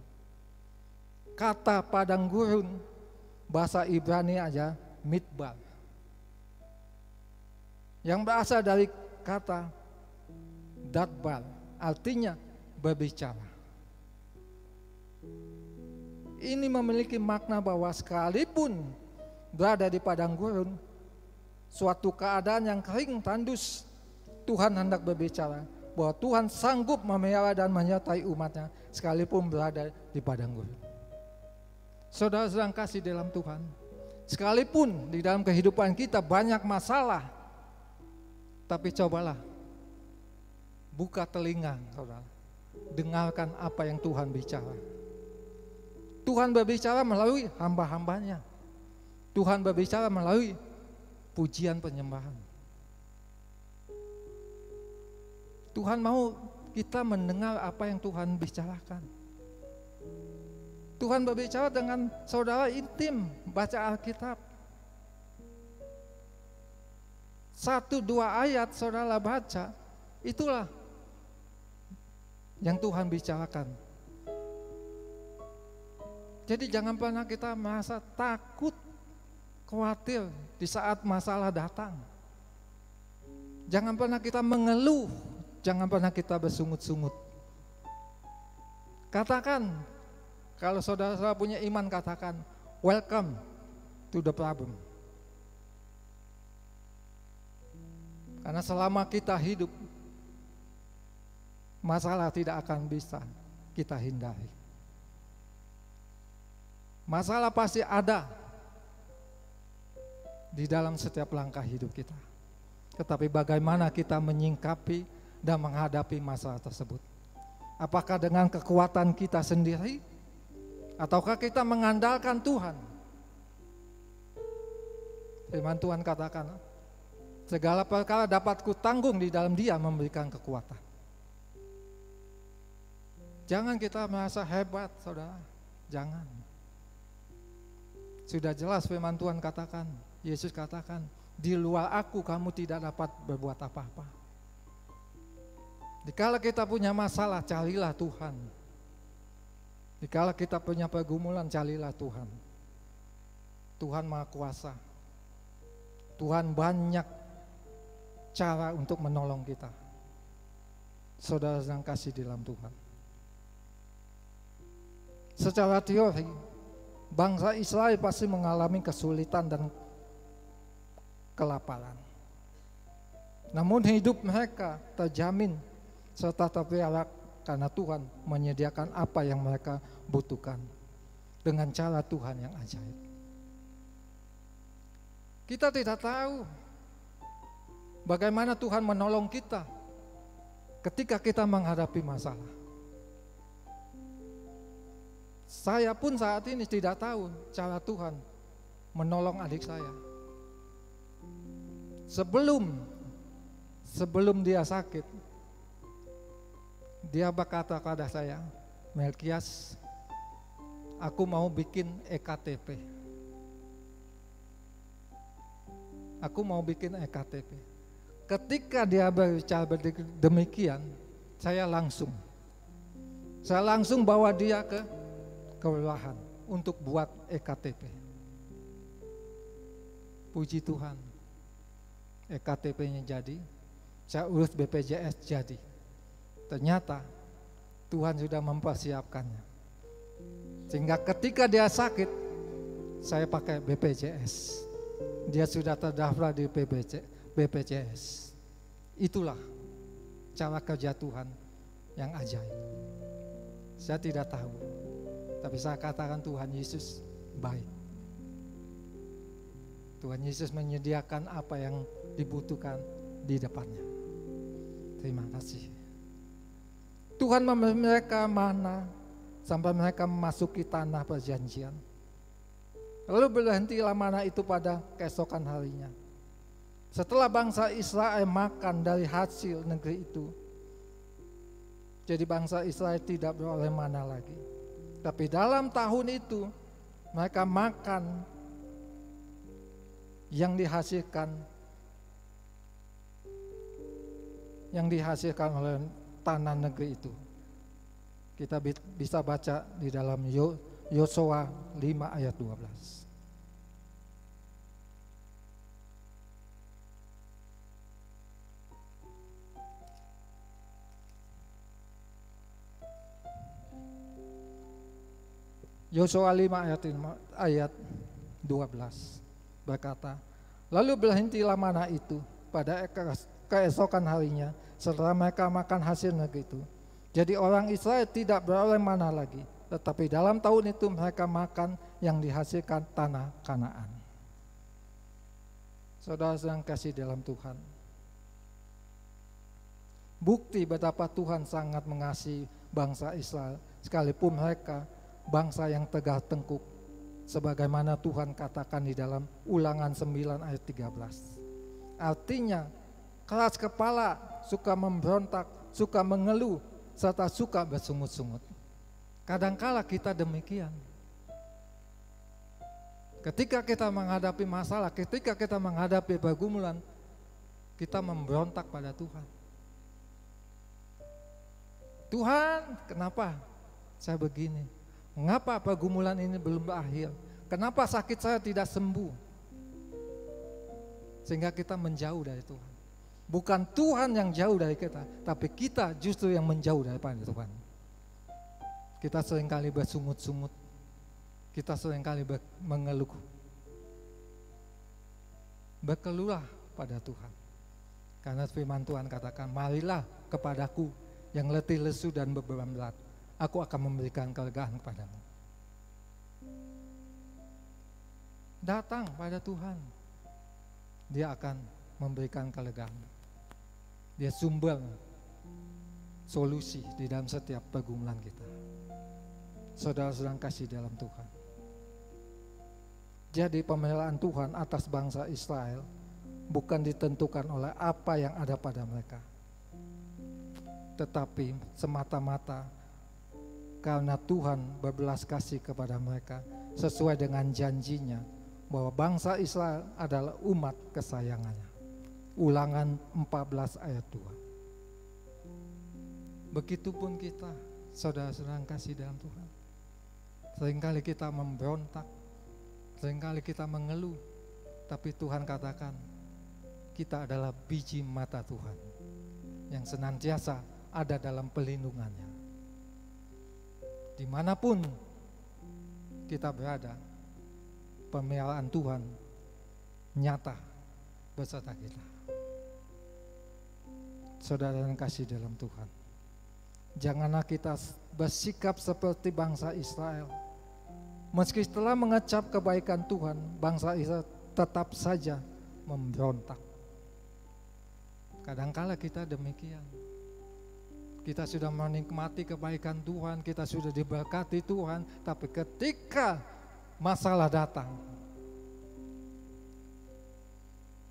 kata padang gurun bahasa Ibrani aja midbar, yang berasal dari kata dadbar, artinya berbicara. Ini memiliki makna bahwa sekalipun berada di padang gurun, suatu keadaan yang kering tandus, Tuhan hendak berbicara bahwa Tuhan sanggup memelihara dan menyertai umatnya sekalipun berada di padang gurun. Saudara sedang kasih dalam Tuhan, sekalipun di dalam kehidupan kita banyak masalah, tapi cobalah buka telinga, saudara, dengarkan apa yang Tuhan bicara. Tuhan berbicara melalui hamba-hambanya. Tuhan berbicara melalui pujian penyembahan. Tuhan mau kita mendengar apa yang Tuhan bicarakan. Tuhan berbicara dengan saudara intim, baca Alkitab. 1-2 ayat saudara baca, itulah yang Tuhan bicarakan. Jadi jangan pernah kita merasa takut, khawatir di saat masalah datang. Jangan pernah kita mengeluh, jangan pernah kita bersungut-sungut. Katakan, kalau saudara-saudara punya iman, katakan, welcome to the problem. Karena selama kita hidup, masalah tidak akan bisa kita hindari. Masalah pasti ada di dalam setiap langkah hidup kita. Tetapi bagaimana kita menyingkapi dan menghadapi masalah tersebut? Apakah dengan kekuatan kita sendiri, ataukah kita mengandalkan Tuhan? Firman Tuhan katakan, segala perkara dapat kutanggung di dalam Dia memberikan kekuatan. Jangan kita merasa hebat, saudara. Jangan. Sudah jelas firman Tuhan katakan, Yesus katakan, di luar aku kamu tidak dapat berbuat apa-apa. Dikala kita punya masalah, carilah Tuhan. Dikala kita punya pergumulan, carilah Tuhan. Tuhan Maha Kuasa. Tuhan banyak cara untuk menolong kita. Saudara yang kasih di dalam Tuhan. Secara teori, bangsa Israel pasti mengalami kesulitan dan kelaparan. Namun hidup mereka terjamin serta terpelihara karena Tuhan menyediakan apa yang mereka butuhkan dengan cara Tuhan yang ajaib. Kita tidak tahu bagaimana Tuhan menolong kita ketika kita menghadapi masalah. Saya pun saat ini tidak tahu cara Tuhan menolong adik saya. Sebelum dia sakit, dia berkata kepada saya, Melkias, aku mau bikin EKTP. Aku mau bikin EKTP. Ketika dia berbicara demikian, saya langsung bawa dia ke kelurahan untuk buat EKTP. Puji Tuhan, EKTP-nya jadi, saya urus BPJS jadi. Ternyata Tuhan sudah mempersiapkannya. Sehingga ketika dia sakit, saya pakai BPJS. Dia sudah terdaftar di BPJS. Itulah cara kerja Tuhan yang ajaib. Saya tidak tahu, tapi saya katakan Tuhan Yesus baik. Tuhan Yesus menyediakan apa yang dibutuhkan di depannya. Terima kasih. Tuhan memberi mereka mana sampai mereka memasuki tanah perjanjian. Lalu berhentilah mana itu pada keesokan harinya. Setelah bangsa Israel makan dari hasil negeri itu, jadi bangsa Israel tidak beroleh mana lagi. Tapi dalam tahun itu mereka makan yang dihasilkan oleh tanah negeri itu. Kita bisa baca di dalam Yosua 5 ayat 12. Yosua 5 ayat 12 berkata, lalu berhentilah mana itu pada keesokan harinya setelah mereka makan hasil negeri itu. Jadi orang Israel tidak beroleh mana lagi, tetapi dalam tahun itu mereka makan yang dihasilkan tanah Kanaan. Saudara yang kasih dalam Tuhan, bukti betapa Tuhan sangat mengasihi bangsa Israel sekalipun mereka bangsa yang tegak tengkuk, sebagaimana Tuhan katakan di dalam Ulangan 9 ayat 13. Artinya keras kepala, suka memberontak, suka mengeluh, serta suka bersungut-sungut. Kadangkala kita demikian. Ketika kita menghadapi masalah, ketika kita menghadapi pergumulan, kita memberontak pada Tuhan. Tuhan, kenapa saya begini? Mengapa pergumulan ini belum berakhir? Kenapa sakit saya tidak sembuh? Sehingga kita menjauh dari Tuhan. Bukan Tuhan yang jauh dari kita, tapi kita justru yang menjauh daripada Tuhan. Kita seringkali bersungut-sungut, kita seringkali mengeluh. Berkeluhlah pada Tuhan. Karena firman Tuhan katakan, marilah kepadaku yang letih lesu dan beban berat, aku akan memberikan kelegaan kepadamu. Datang pada Tuhan, Dia akan memberikan kelegaan. Dia sumber solusi di dalam setiap pergumulan kita. Saudara-saudara kasih dalam Tuhan. Jadi pemeliharaan Tuhan atas bangsa Israel bukan ditentukan oleh apa yang ada pada mereka, tetapi semata-mata karena Tuhan berbelas kasih kepada mereka sesuai dengan janjinya bahwa bangsa Israel adalah umat kesayangannya. Ulangan 14 ayat 2. Begitupun kita, saudara-saudara kasih dalam Tuhan. Seringkali kita memberontak, seringkali kita mengeluh, tapi Tuhan katakan kita adalah biji mata Tuhan yang senantiasa ada dalam pelindungannya. Dimanapun kita berada, pemeliharaan Tuhan nyata beserta kita. Saudara yang kasih dalam Tuhan, janganlah kita bersikap seperti bangsa Israel. Meski setelah mengecap kebaikan Tuhan, bangsa Israel tetap saja memberontak. Kadangkala kita demikian. Kita sudah menikmati kebaikan Tuhan, kita sudah diberkati Tuhan, tapi ketika masalah datang,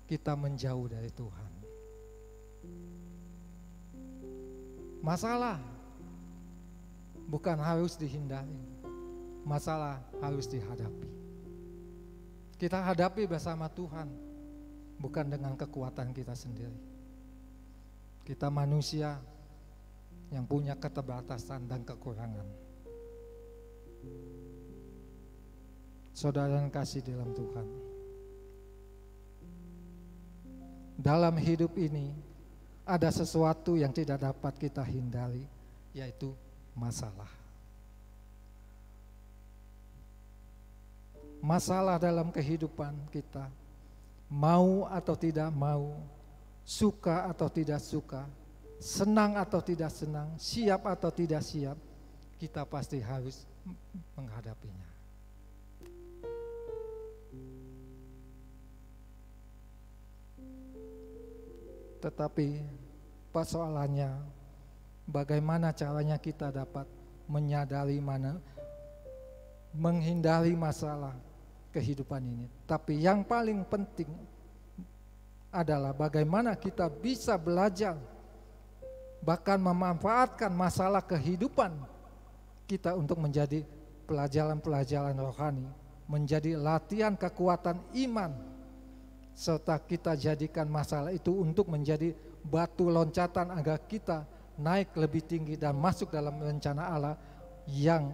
kita menjauh dari Tuhan. Masalah bukan harus dihindari, masalah harus dihadapi. Kita hadapi bersama Tuhan, bukan dengan kekuatan kita sendiri. Kita manusia yang punya keterbatasan dan kekurangan. Saudara yang kasih dalam Tuhan, dalam hidup ini ada sesuatu yang tidak dapat kita hindari, yaitu masalah. Masalah dalam kehidupan kita, mau atau tidak mau, suka atau tidak suka, senang atau tidak senang, siap atau tidak siap, kita pasti harus menghadapinya. Tetapi persoalannya, bagaimana caranya kita dapat menyadari menghindari masalah kehidupan ini. Tapi yang paling penting adalah bagaimana kita bisa belajar, bahkan memanfaatkan masalah kehidupan kita untuk menjadi pelajaran-pelajaran rohani, menjadi latihan kekuatan iman, serta kita jadikan masalah itu untuk menjadi batu loncatan agar kita naik lebih tinggi dan masuk dalam rencana Allah yang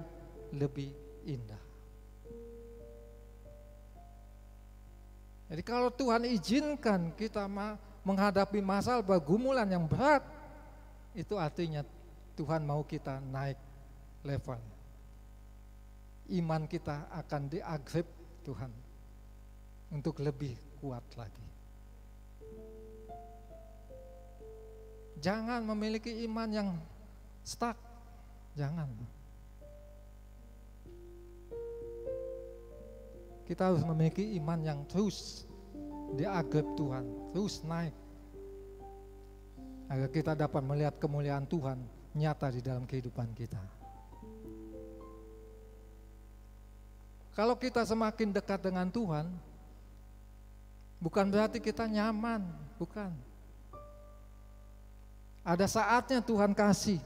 lebih indah. Jadi kalau Tuhan izinkan kita menghadapi masalah pergumulan yang berat, itu artinya Tuhan mau kita naik level. Iman kita akan di-upgrade Tuhan untuk lebih kuat lagi. Jangan memiliki iman yang stuck, jangan. Kita harus memiliki iman yang terus di-upgrade Tuhan, terus naik, agar kita dapat melihat kemuliaan Tuhan nyata di dalam kehidupan kita. Kalau kita semakin dekat dengan Tuhan, bukan berarti kita nyaman, bukan. Ada saatnya Tuhan kasih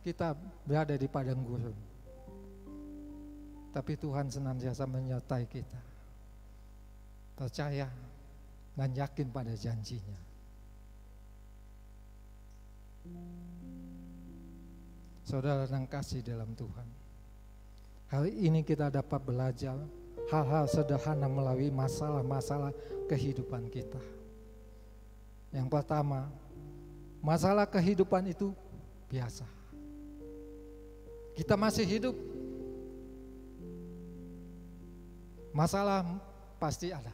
kita berada di padang gurun, tapi Tuhan senantiasa menyertai kita. Percaya dan yakin pada janjinya. Saudara yang kasih dalam Tuhan, hari ini kita dapat belajar hal-hal sederhana melalui masalah-masalah kehidupan kita. Yang pertama, masalah kehidupan itu biasa. Kita masih hidup, masalah pasti ada.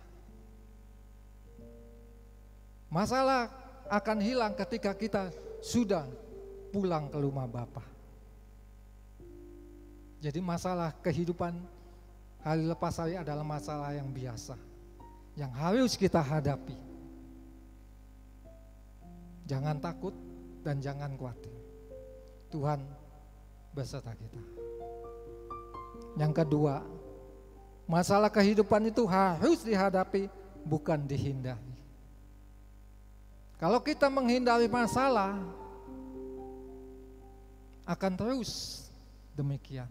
Masalah akan hilang ketika kita sudah pulang ke rumah Bapa. Jadi masalah kehidupan hari lepas hari adalah masalah yang biasa, yang harus kita hadapi. Jangan takut dan jangan khawatir. Tuhan beserta kita. Yang kedua, masalah kehidupan itu harus dihadapi, bukan dihindari. Kalau kita menghindari masalah, akan terus demikian.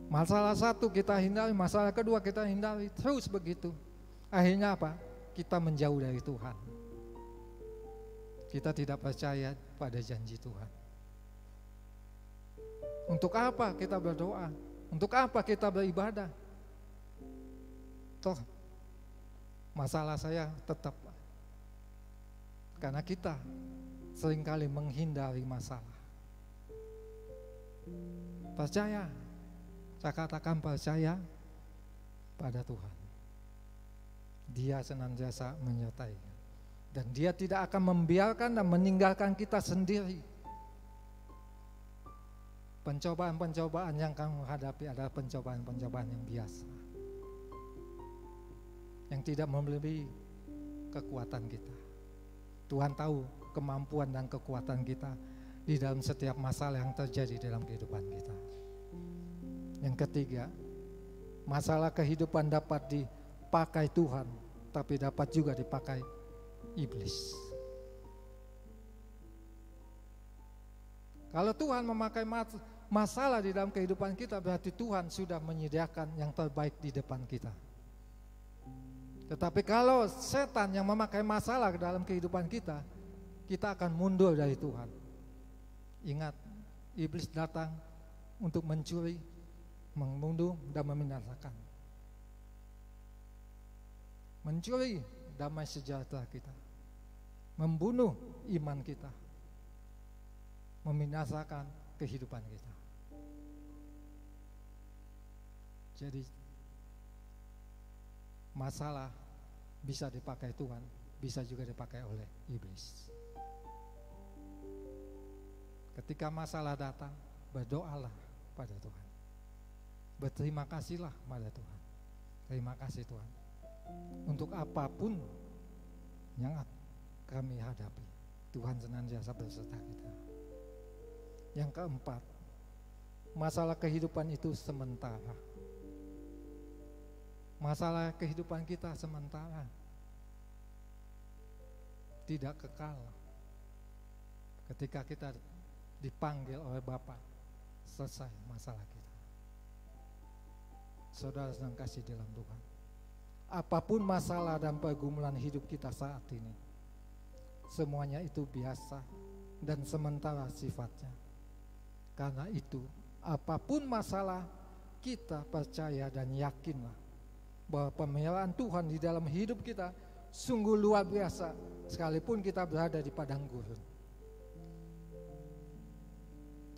Masalah satu kita hindari, masalah kedua kita hindari, terus begitu. Akhirnya apa? Kita menjauh dari Tuhan. Kita tidak percaya pada janji Tuhan. Untuk apa kita berdoa? Untuk apa kita beribadah? Toh masalah saya tetap. Karena kita seringkali menghindari masalah. Percaya, saya katakan percaya pada Tuhan. Dia senantiasa menyertai. Dan Dia tidak akan membiarkan dan meninggalkan kita sendiri. Pencobaan-pencobaan yang kamu hadapi adalah pencobaan-pencobaan yang biasa, yang tidak melebihi kekuatan kita. Tuhan tahu kemampuan dan kekuatan kita di dalam setiap masalah yang terjadi dalam kehidupan kita. Yang ketiga, masalah kehidupan dapat dipakai Tuhan, tapi dapat juga dipakai iblis. Kalau Tuhan memakai masalah di dalam kehidupan kita, berarti Tuhan sudah menyediakan yang terbaik di depan kita. Tetapi kalau setan yang memakai masalah ke dalam kehidupan kita, kita akan mundur dari Tuhan. Ingat, iblis datang untuk mencuri, membunuh, dan membinasakan. Mencuri damai sejahtera kita, membunuh iman kita, membinasakan kehidupan kita. Jadi masalah bisa dipakai Tuhan, bisa juga dipakai oleh iblis. Ketika masalah datang, berdoalah pada Tuhan. Berterima kasihlah pada Tuhan. Terima kasih Tuhan untuk apapun yang kami hadapi. Tuhan senantiasa beserta kita. Yang keempat, masalah kehidupan itu sementara. Masalah kehidupan kita sementara, tidak kekal. Ketika kita dipanggil oleh Bapa, selesai masalah kita. Saudara sedang kasih dalam Tuhan, apapun masalah dan pergumulan hidup kita saat ini, semuanya itu biasa dan sementara sifatnya. Karena itu, apapun masalah, kita percaya dan yakinlah bahwa pemeliharaan Tuhan di dalam hidup kita sungguh luar biasa, sekalipun kita berada di padang gurun.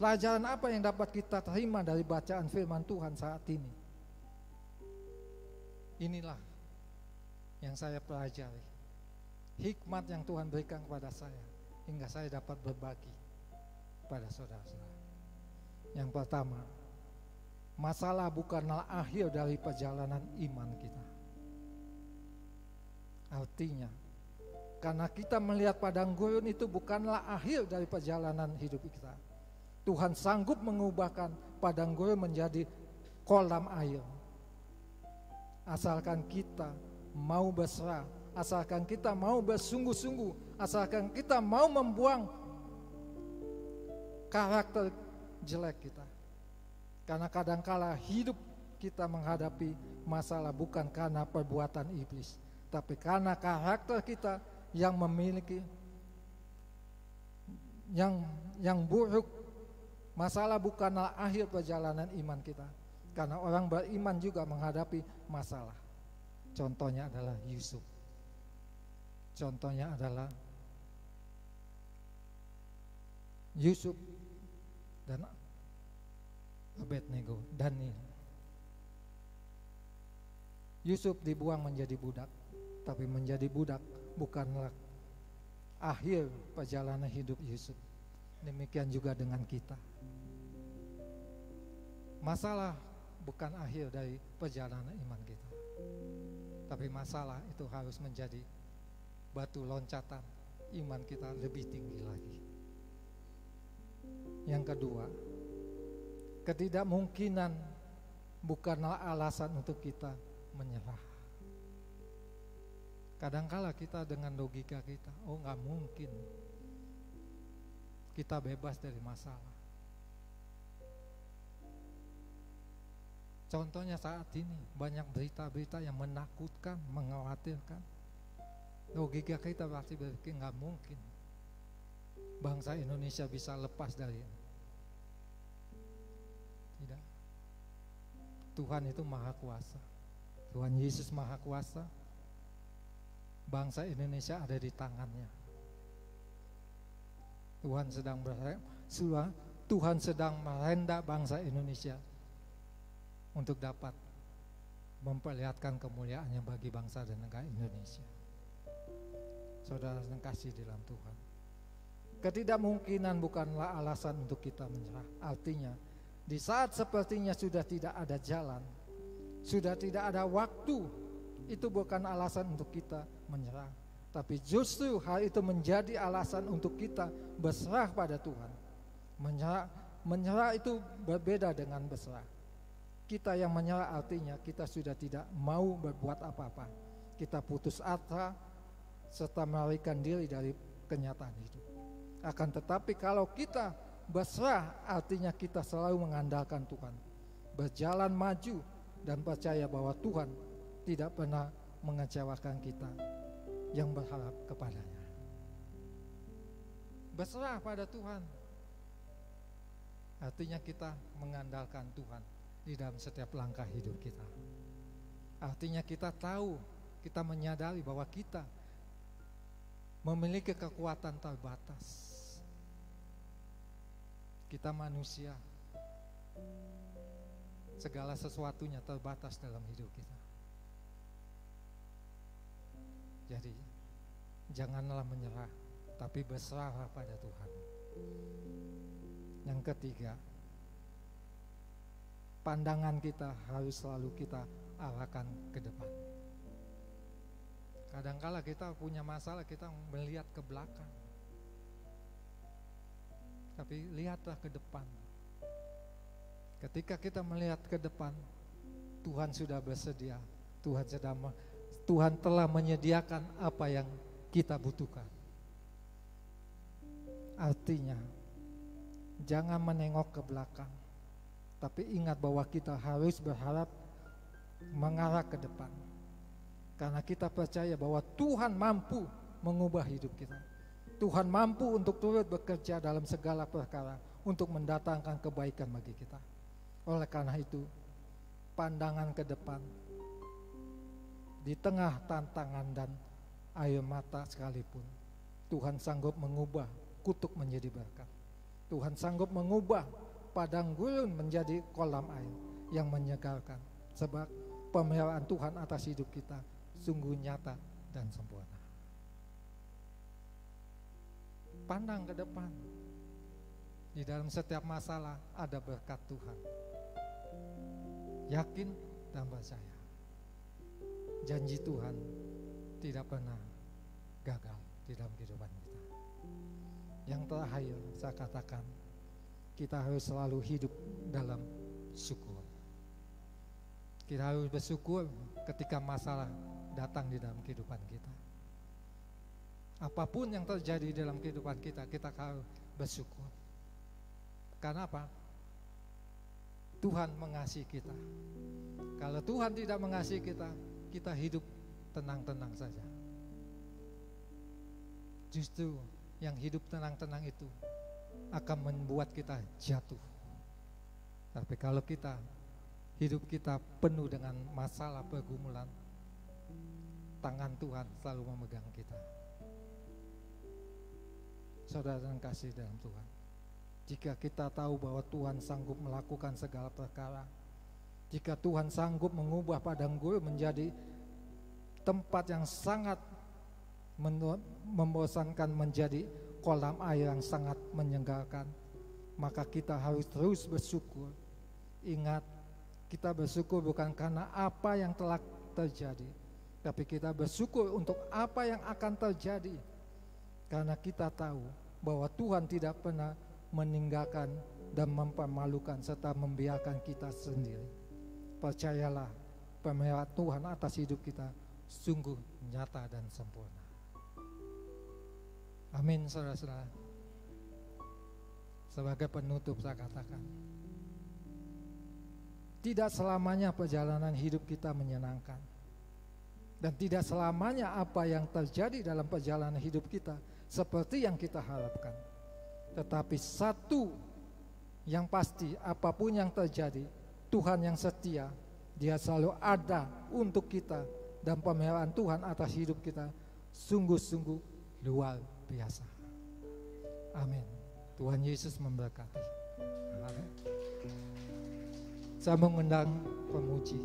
Pelajaran apa yang dapat kita terima dari bacaan firman Tuhan saat ini? Inilah yang saya pelajari, hikmat yang Tuhan berikan kepada saya, hingga saya dapat berbagi pada saudara-saudara. Yang pertama, masalah bukanlah akhir dari perjalanan iman kita. Artinya, karena kita melihat padang gurun itu bukanlah akhir dari perjalanan hidup kita. Tuhan sanggup mengubahkan padang gurun menjadi kolam air. Asalkan kita mau berserah, asalkan kita mau bersungguh-sungguh, asalkan kita mau membuang karakter jelek kita. Karena kadangkala hidup kita menghadapi masalah bukan karena perbuatan iblis, tapi karena karakter kita yang memiliki yang buruk. Masalah bukanlah akhir perjalanan iman kita, karena orang beriman juga menghadapi masalah. Contohnya adalah Yusuf. Contohnya adalah Yusuf dan Abednego, Daniel. Yusuf dibuang menjadi budak, tapi menjadi budak bukanlah akhir perjalanan hidup Yusuf. Demikian juga dengan kita. Masalah bukan akhir dari perjalanan iman kita, tapi masalah itu harus menjadi batu loncatan iman kita lebih tinggi lagi. Yang kedua, ketidakmungkinan bukanlah alasan untuk kita menyerah. Kadangkala kita dengan logika kita, oh nggak mungkin kita bebas dari masalah. Contohnya saat ini banyak berita-berita yang menakutkan, mengkhawatirkan. Logika kita pasti berpikir nggak mungkin bangsa Indonesia bisa lepas dari ini. Tidak. Tuhan itu maha kuasa. Tuhan Yesus maha kuasa. Bangsa Indonesia ada di tangannya. Tuhan sedang merendah bangsa Indonesia untuk dapat memperlihatkan kemuliaannya bagi bangsa dan negara Indonesia. Saudara yang kasih di dalam Tuhan, ketidakmungkinan bukanlah alasan untuk kita menyerah. Artinya, di saat sepertinya sudah tidak ada jalan, sudah tidak ada waktu, itu bukan alasan untuk kita menyerah, tapi justru hal itu menjadi alasan untuk kita berserah pada Tuhan. Menyerah itu berbeda dengan berserah. Kita yang menyerah artinya kita sudah tidak mau berbuat apa-apa. Kita putus asa serta melarikan diri dari kenyataan hidup. Akan tetapi kalau kita berserah artinya kita selalu mengandalkan Tuhan, berjalan maju dan percaya bahwa Tuhan tidak pernah mengecewakan kita yang berharap kepadanya. Berserah pada Tuhan artinya kita mengandalkan Tuhan di dalam setiap langkah hidup kita. Artinya kita tahu, kita menyadari bahwa kita memiliki kekuatan terbatas. Kita manusia, segala sesuatunya terbatas dalam hidup kita. Jadi janganlah menyerah, tapi berserahlah pada Tuhan. Yang ketiga, pandangan kita harus selalu kita arahkan ke depan. Kadangkala kita punya masalah, kita melihat ke belakang, tapi lihatlah ke depan. Ketika kita melihat ke depan, Tuhan sudah bersedia, Tuhan telah menyediakan apa yang kita butuhkan. Artinya, jangan menengok ke belakang, tapi ingat bahwa kita harus berharap mengarah ke depan. Karena kita percaya bahwa Tuhan mampu mengubah hidup kita. Tuhan mampu untuk turut bekerja dalam segala perkara untuk mendatangkan kebaikan bagi kita. Oleh karena itu, pandangan ke depan di tengah tantangan dan air mata sekalipun, Tuhan sanggup mengubah kutuk menjadi berkat. Tuhan sanggup mengubah padang gurun menjadi kolam air yang menyegarkan. Sebab pemeliharaan Tuhan atas hidup kita sungguh nyata dan sempurna. Pandang ke depan. Di dalam setiap masalah ada berkat Tuhan. Yakin dan percaya. Janji Tuhan tidak pernah gagal di dalam kehidupan kita. Yang terakhir saya katakan, kita harus selalu hidup dalam syukur. Kita harus bersyukur ketika masalah datang di dalam kehidupan kita. Apapun yang terjadi dalam kehidupan kita, kita harus bersyukur. Karena apa? Tuhan mengasihi kita. Kalau Tuhan tidak mengasihi kita, kita hidup tenang-tenang saja. Justru yang hidup tenang-tenang itu akan membuat kita jatuh. Tapi kalau hidup kita penuh dengan masalah pergumulan, tangan Tuhan selalu memegang kita. saudara yang kasih dalam Tuhan. Jika kita tahu bahwa Tuhan sanggup melakukan segala perkara, jika Tuhan sanggup mengubah padang gurun menjadi tempat yang sangat membosankan menjadi kolam air yang sangat menyegarkan, maka kita harus terus bersyukur. Ingat, kita bersyukur bukan karena apa yang telah terjadi, tapi kita bersyukur untuk apa yang akan terjadi. Karena kita tahu bahwa Tuhan tidak pernah meninggalkan dan mempermalukan serta membiarkan kita sendiri. Percayalah, pemeliharaan Tuhan atas hidup kita sungguh nyata dan sempurna. Amin, saudara-saudara. Sebagai penutup saya katakan, tidak selamanya perjalanan hidup kita menyenangkan. Dan tidak selamanya apa yang terjadi dalam perjalanan hidup kita seperti yang kita harapkan. Tetapi satu yang pasti, apapun yang terjadi, Tuhan yang setia, Dia selalu ada untuk kita. Dan pemeliharaan Tuhan atas hidup kita sungguh-sungguh luar biasa. Amin. Tuhan Yesus memberkati. Amin. Saya mengundang pemuji.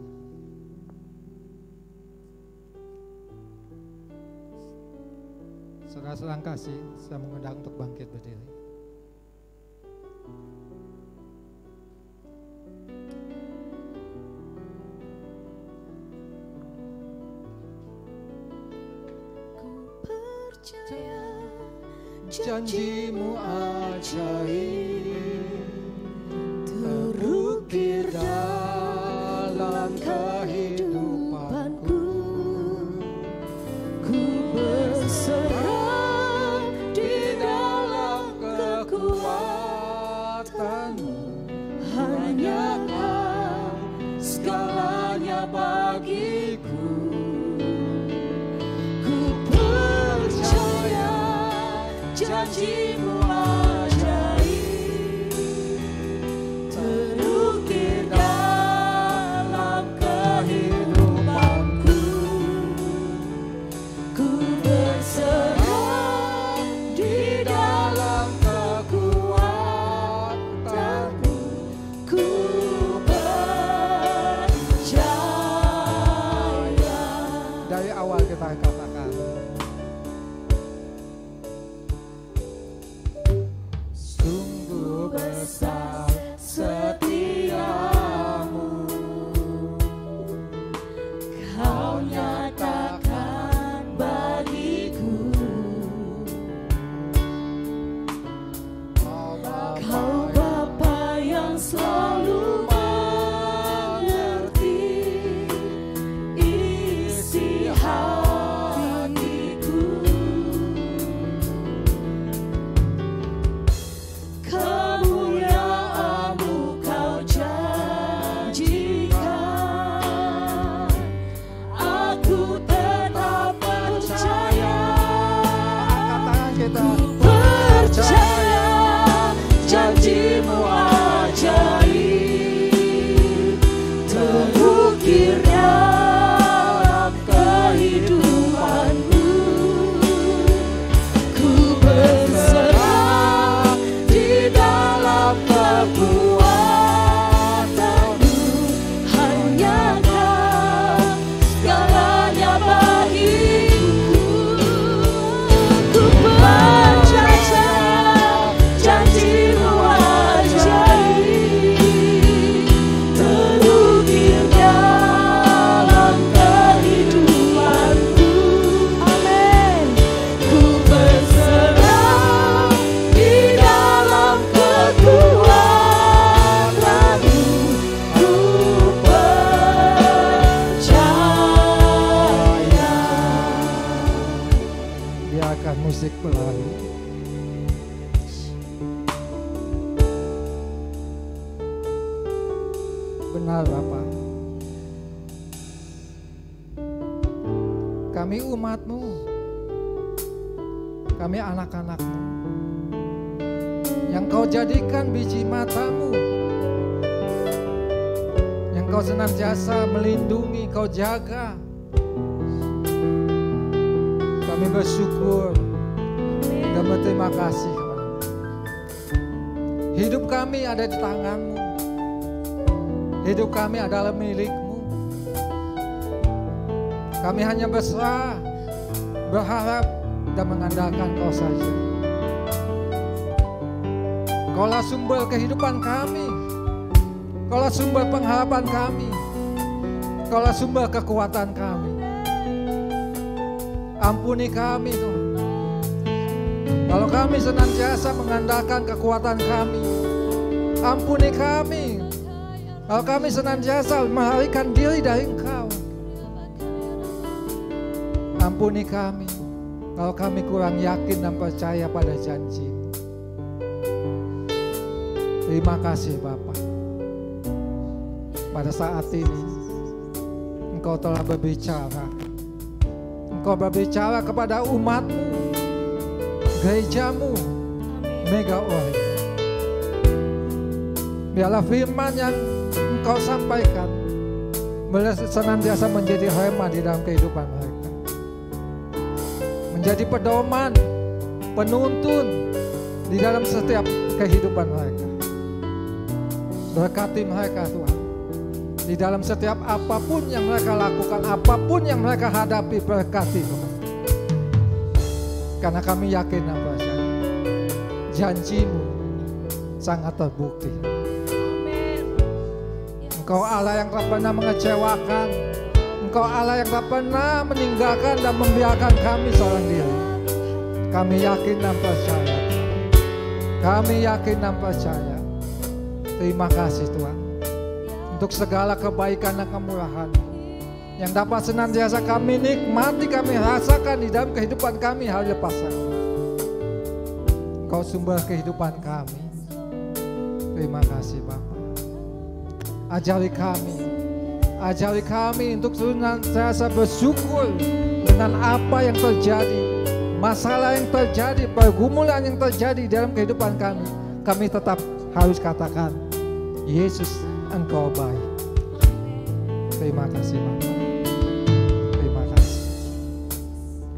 Saudara-saudara kasih, saya mengundang untuk bangkit berdiri. Janji-Mu ajaib terukir dalam kehidupanku. Ku berserah di dalam kekuatan-Mu. Hanya Kau segalanya bagiku. Ku percaya janji-Mu ajaib terukir dalam kehidupanku. Ku berserah di dalam kekuatan-Mu. Ku percaya. Dari awal kita katakan, besar setiamu, Kau nyatakan bagiku. Kau Bapa yang selalu mengerti isi hatiku. Kemuliaan-Mu Kau janjikan, aku tetap percaya. Ku percaya janji-Mu ajaib terukir dalam kehidupanku. Ku berserah di dalam kekuatan-Mu. Hanya Kau segalanya bagiku. Ku percaya janji-Mu ajaib terukir dalam kehidupanku. Amin. Ku berserah di dalam kekuatan-Mu. Ku percaya. biarkan musik berlalu. Benar Bapa, kami umat-Mu, kami anak-anak-Mu yang Kau jadikan biji mata-Mu, yang Kau senantiasa melindungi, Kau jaga. Kami bersyukur dan dan berterima kasih kepada-Mu. Hidup kami ada di tangan-Mu. Hidup kami adalah milik-Mu. Kami hanya berserah, berharap dan mengandalkan Kau saja. Kaulah sumber kehidupan kami. Kaulah sumber pengharapan kami. Kaulah sumber kekuatan kami. Ampuni kami Tuhan. Kalau kami senantiasa mengandalkan kekuatan kami, ampuni kami. Kalau kami senantiasa melarikan diri dari Engkau, ampuni kami. Kalau kami kurang yakin dan percaya pada janji. Terima kasih Bapa. Pada saat ini Engkau telah berbicara. Engkau berbicara kepada umat-Mu, gereja-Mu, Mega Oasis. Biarlah firman yang Engkau sampaikan senantiasa menjadi rema di dalam kehidupan mereka, menjadi pedoman, penuntun di dalam setiap kehidupan mereka. Berkati mereka Tuhan, di dalam setiap apapun yang mereka lakukan, apapun yang mereka hadapi, berkati Tuhan. Karena kami yakin dan percaya janji-Mu sangat terbukti. Engkau Allah yang tak pernah mengecewakan. Engkau Allah yang tak pernah meninggalkan dan membiarkan kami seorang diri. Kami yakin dan percaya. Kami yakin dan percaya. Terima kasih Tuhan untuk segala kebaikan dan kemurahan yang dapat senantiasa kami nikmati, kami rasakan di dalam kehidupan kami hari lepas hari. Engkau sumber kehidupan kami. Terima kasih Bapa. Ajari kami untuk senantiasa bersyukur dengan apa yang terjadi, masalah yang terjadi, pergumulan yang terjadi dalam kehidupan kami. Kami tetap harus katakan, Yesus Engkau baik. Terima kasih Bapa. Terima kasih.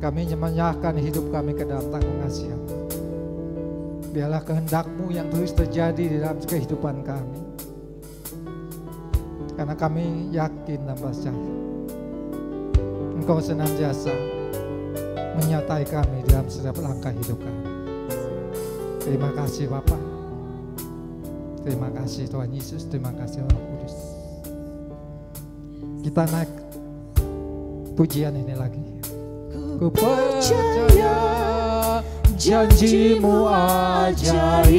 Kami menyerahkan hidup kami ke dalam tangan kasih-Mu. Biarlah kehendak-Mu yang terus terjadi di dalam kehidupan kami. Karena kami yakin dan percaya Engkau senantiasa menyertai kami dalam setiap langkah hidup kami. Terima kasih Bapa. Terima kasih Tuhan Yesus. Terima kasih Roh Kudus. Kita naik pujian ini lagi. Ku percaya janji-Mu ajaib,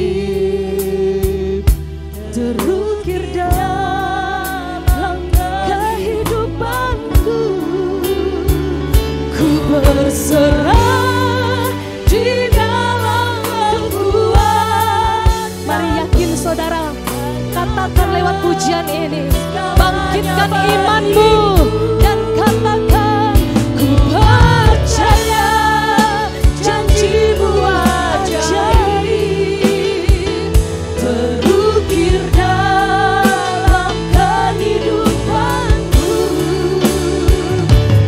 terukir dalam kehidupanku. Ku berserah di dalam kekuatan. Mari yakin saudara, katakan lewat pujian ini, bangkitkan imanmu dan katakan, ku percaya janji-Mu ajaib, terukir dalam kehidupanku.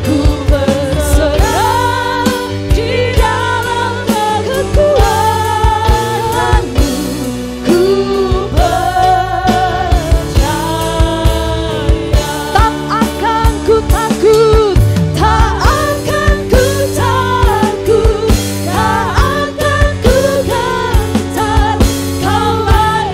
Ku berserah di dalam kekuatan-Mu. Ku percaya, tak akan ku takut, tak akan ku takut, tak akan ku gentar. Kaulah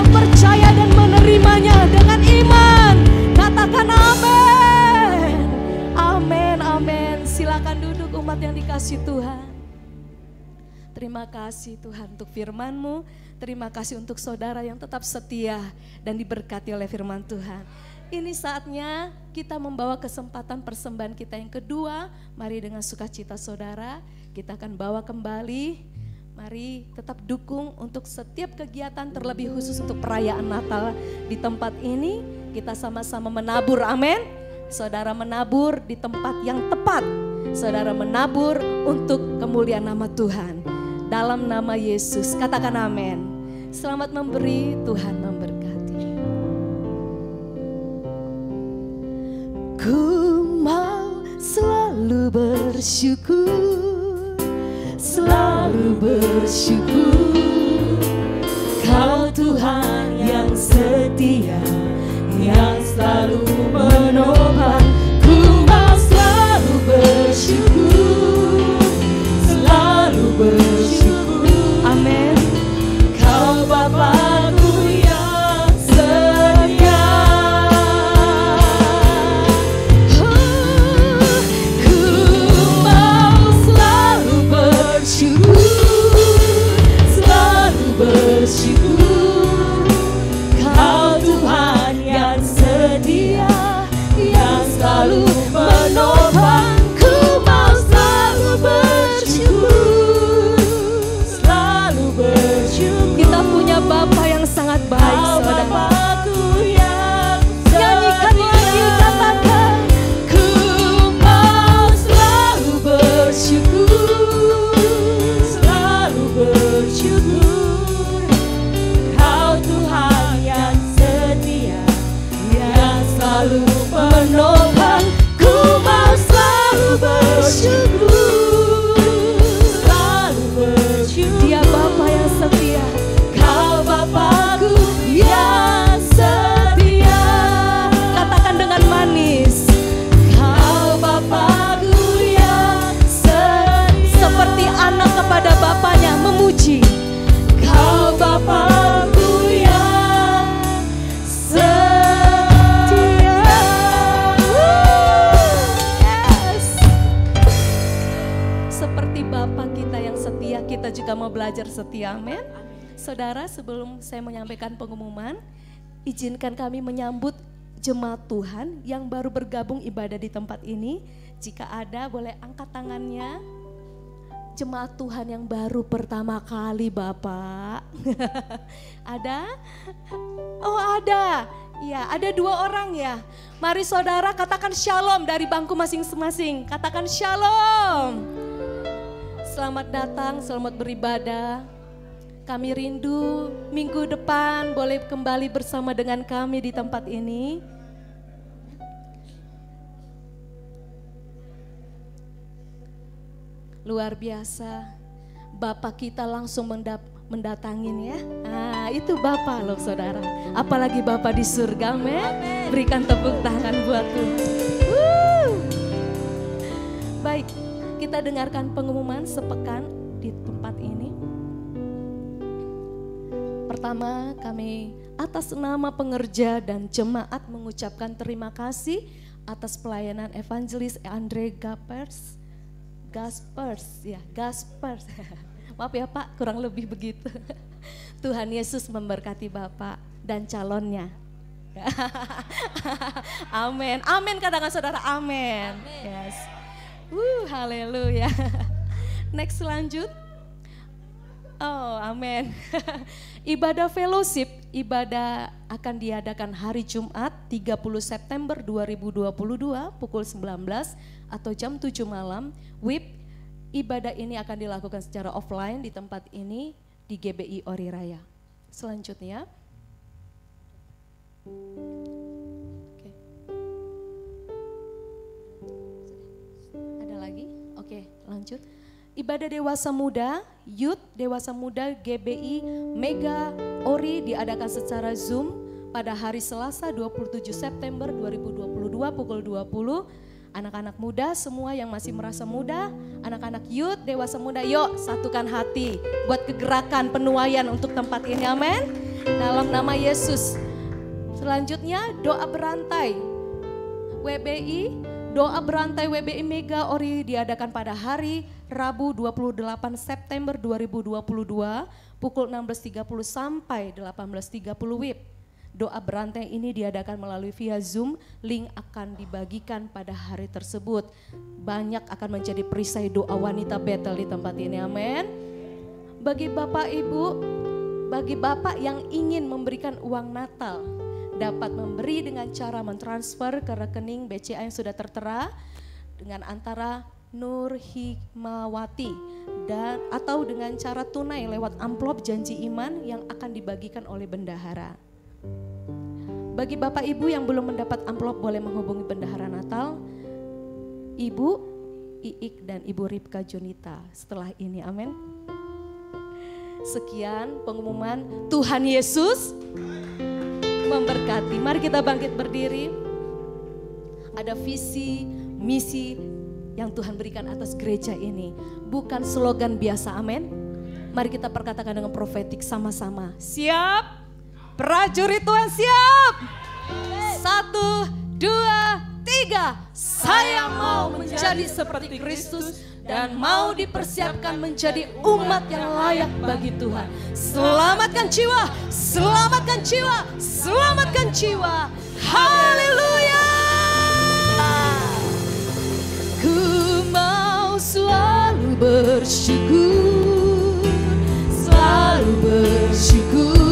percaya dan menerimanya dengan iman, katakan amin. Amin, amin. Silakan duduk umat yang dikasihi Tuhan. Terima kasih Tuhan untuk firman-Mu. Terima kasih untuk saudara yang tetap setia dan diberkati oleh firman Tuhan. Ini saatnya kita membawa kesempatan persembahan kita yang kedua. Mari dengan sukacita saudara, kita akan bawa kembali. Mari tetap dukung untuk setiap kegiatan, terlebih khusus untuk perayaan Natal di tempat ini. Kita sama-sama menabur, amin. Saudara menabur di tempat yang tepat. Saudara menabur untuk kemuliaan nama Tuhan. Dalam nama Yesus, katakan amin. Selamat memberi, Tuhan memberkati. Ku mau selalu bersyukur, selalu bersyukur. Kau Tuhan yang setia, yang selalu menopang. Ku mau selalu bersyukur, selalu bersyukur. Amin. Kau Bapa-Ku yang setia. Ku mau selalu bersyukur, selalu bersyukur. Kau Tuhan yang setia, yang selalu menopang. Ku mau selalu bersyukur, selalu bersyukur. Kita punya Bapa yang sangat baik, saudara. Nyanyikan lagi, katakan. Ku mau selalu bersyukur, selalu bersyukur. Kau Tuhan yang setia, yang selalu menopang. Ku mau selalu bersyukur, selalu bersyukur. Dia Bapa yang setia. Kau Bapa-Ku yang setia. Katakan dengan manis. Kau Bapa-Ku yang setia. Seperti anak kepada bapaknya memuji. Kau Bapa-Ku yang setia. Yes. Seperti Bapa kita yang setia, kita juga mau belajar setia, amin. Saudara, sebelum saya menyampaikan pengumuman, izinkan kami menyambut jemaat Tuhan yang baru bergabung ibadah di tempat ini. Jika ada, boleh angkat tangannya. Jemaat Tuhan yang baru pertama kali, Bapak. Ada? Oh, ada. Ya, ada 2 orang ya. Mari saudara katakan shalom dari bangku masing-masing. Katakan shalom. Selamat datang, selamat beribadah. Kami rindu minggu depan boleh kembali bersama dengan kami di tempat ini. Luar biasa, Bapak kita langsung mendatangin ya. Ah, itu Bapak loh saudara. Apalagi Bapak di surga, amin. Berikan tepuk tangan buat Tuhan. Baik, kita dengarkan pengumuman sepekan di tempat ini. Pertama, kami atas nama pengerja dan jemaat mengucapkan terima kasih atas pelayanan evangelis Andre Gaspers. Maaf ya Pak, kurang lebih begitu. Tuhan Yesus memberkati Bapak dan calonnya. Amin, amin, katakan saudara, amin. Yes. Haleluya. Next lanjut. Oh, amin. Ibadah fellowship, ibadah akan diadakan hari Jumat 30 September 2022 pukul 19 atau jam 7 malam. WIB, ibadah ini akan dilakukan secara offline di tempat ini di GBI Ori Raya. Selanjutnya. Oke. Ada lagi? Oke, lanjut. Ibadah dewasa muda, Youth Dewasa Muda GBI Mega Ori diadakan secara Zoom pada hari Selasa 27 September 2022 pukul 20 Anak-anak muda semua yang masih merasa muda, anak-anak youth, dewasa muda, yuk satukan hati buat kegerakan penuaian untuk tempat ini, amin. Dalam nama Yesus. Selanjutnya doa berantai WBI, doa berantai WBI Mega Ori diadakan pada hari Rabu 28 September 2022 pukul 16.30 sampai 18.30 WIB. Doa berantai ini diadakan melalui via Zoom, link akan dibagikan pada hari tersebut. Banyak akan menjadi perisai doa wanita Betel di tempat ini, amin. Bagi Bapak Ibu, bagi Bapak yang ingin memberikan uang Natal, dapat memberi dengan cara mentransfer ke rekening BCA yang sudah tertera dengan antara Nur Hikmawati dan atau dengan cara tunai lewat amplop janji iman yang akan dibagikan oleh bendahara. Bagi Bapak Ibu yang belum mendapat amplop boleh menghubungi bendahara Natal, Ibu Iik dan Ibu Ripka Jonita setelah ini, amin. Sekian pengumuman. Tuhan Yesus memberkati. Mari kita bangkit berdiri. Ada visi, misi yang Tuhan berikan atas gereja ini. Bukan slogan biasa, amin. Mari kita perkatakan dengan profetik sama-sama. Siap? Prajurit Tuhan siap. 1, 2, 3. Saya mau menjadi seperti Kristus dan mau dipersiapkan menjadi umat yang layak bagi Tuhan. Selamatkan jiwa, selamatkan jiwa, selamatkan jiwa. Haleluya. Ku mau selalu bersyukur, selalu bersyukur.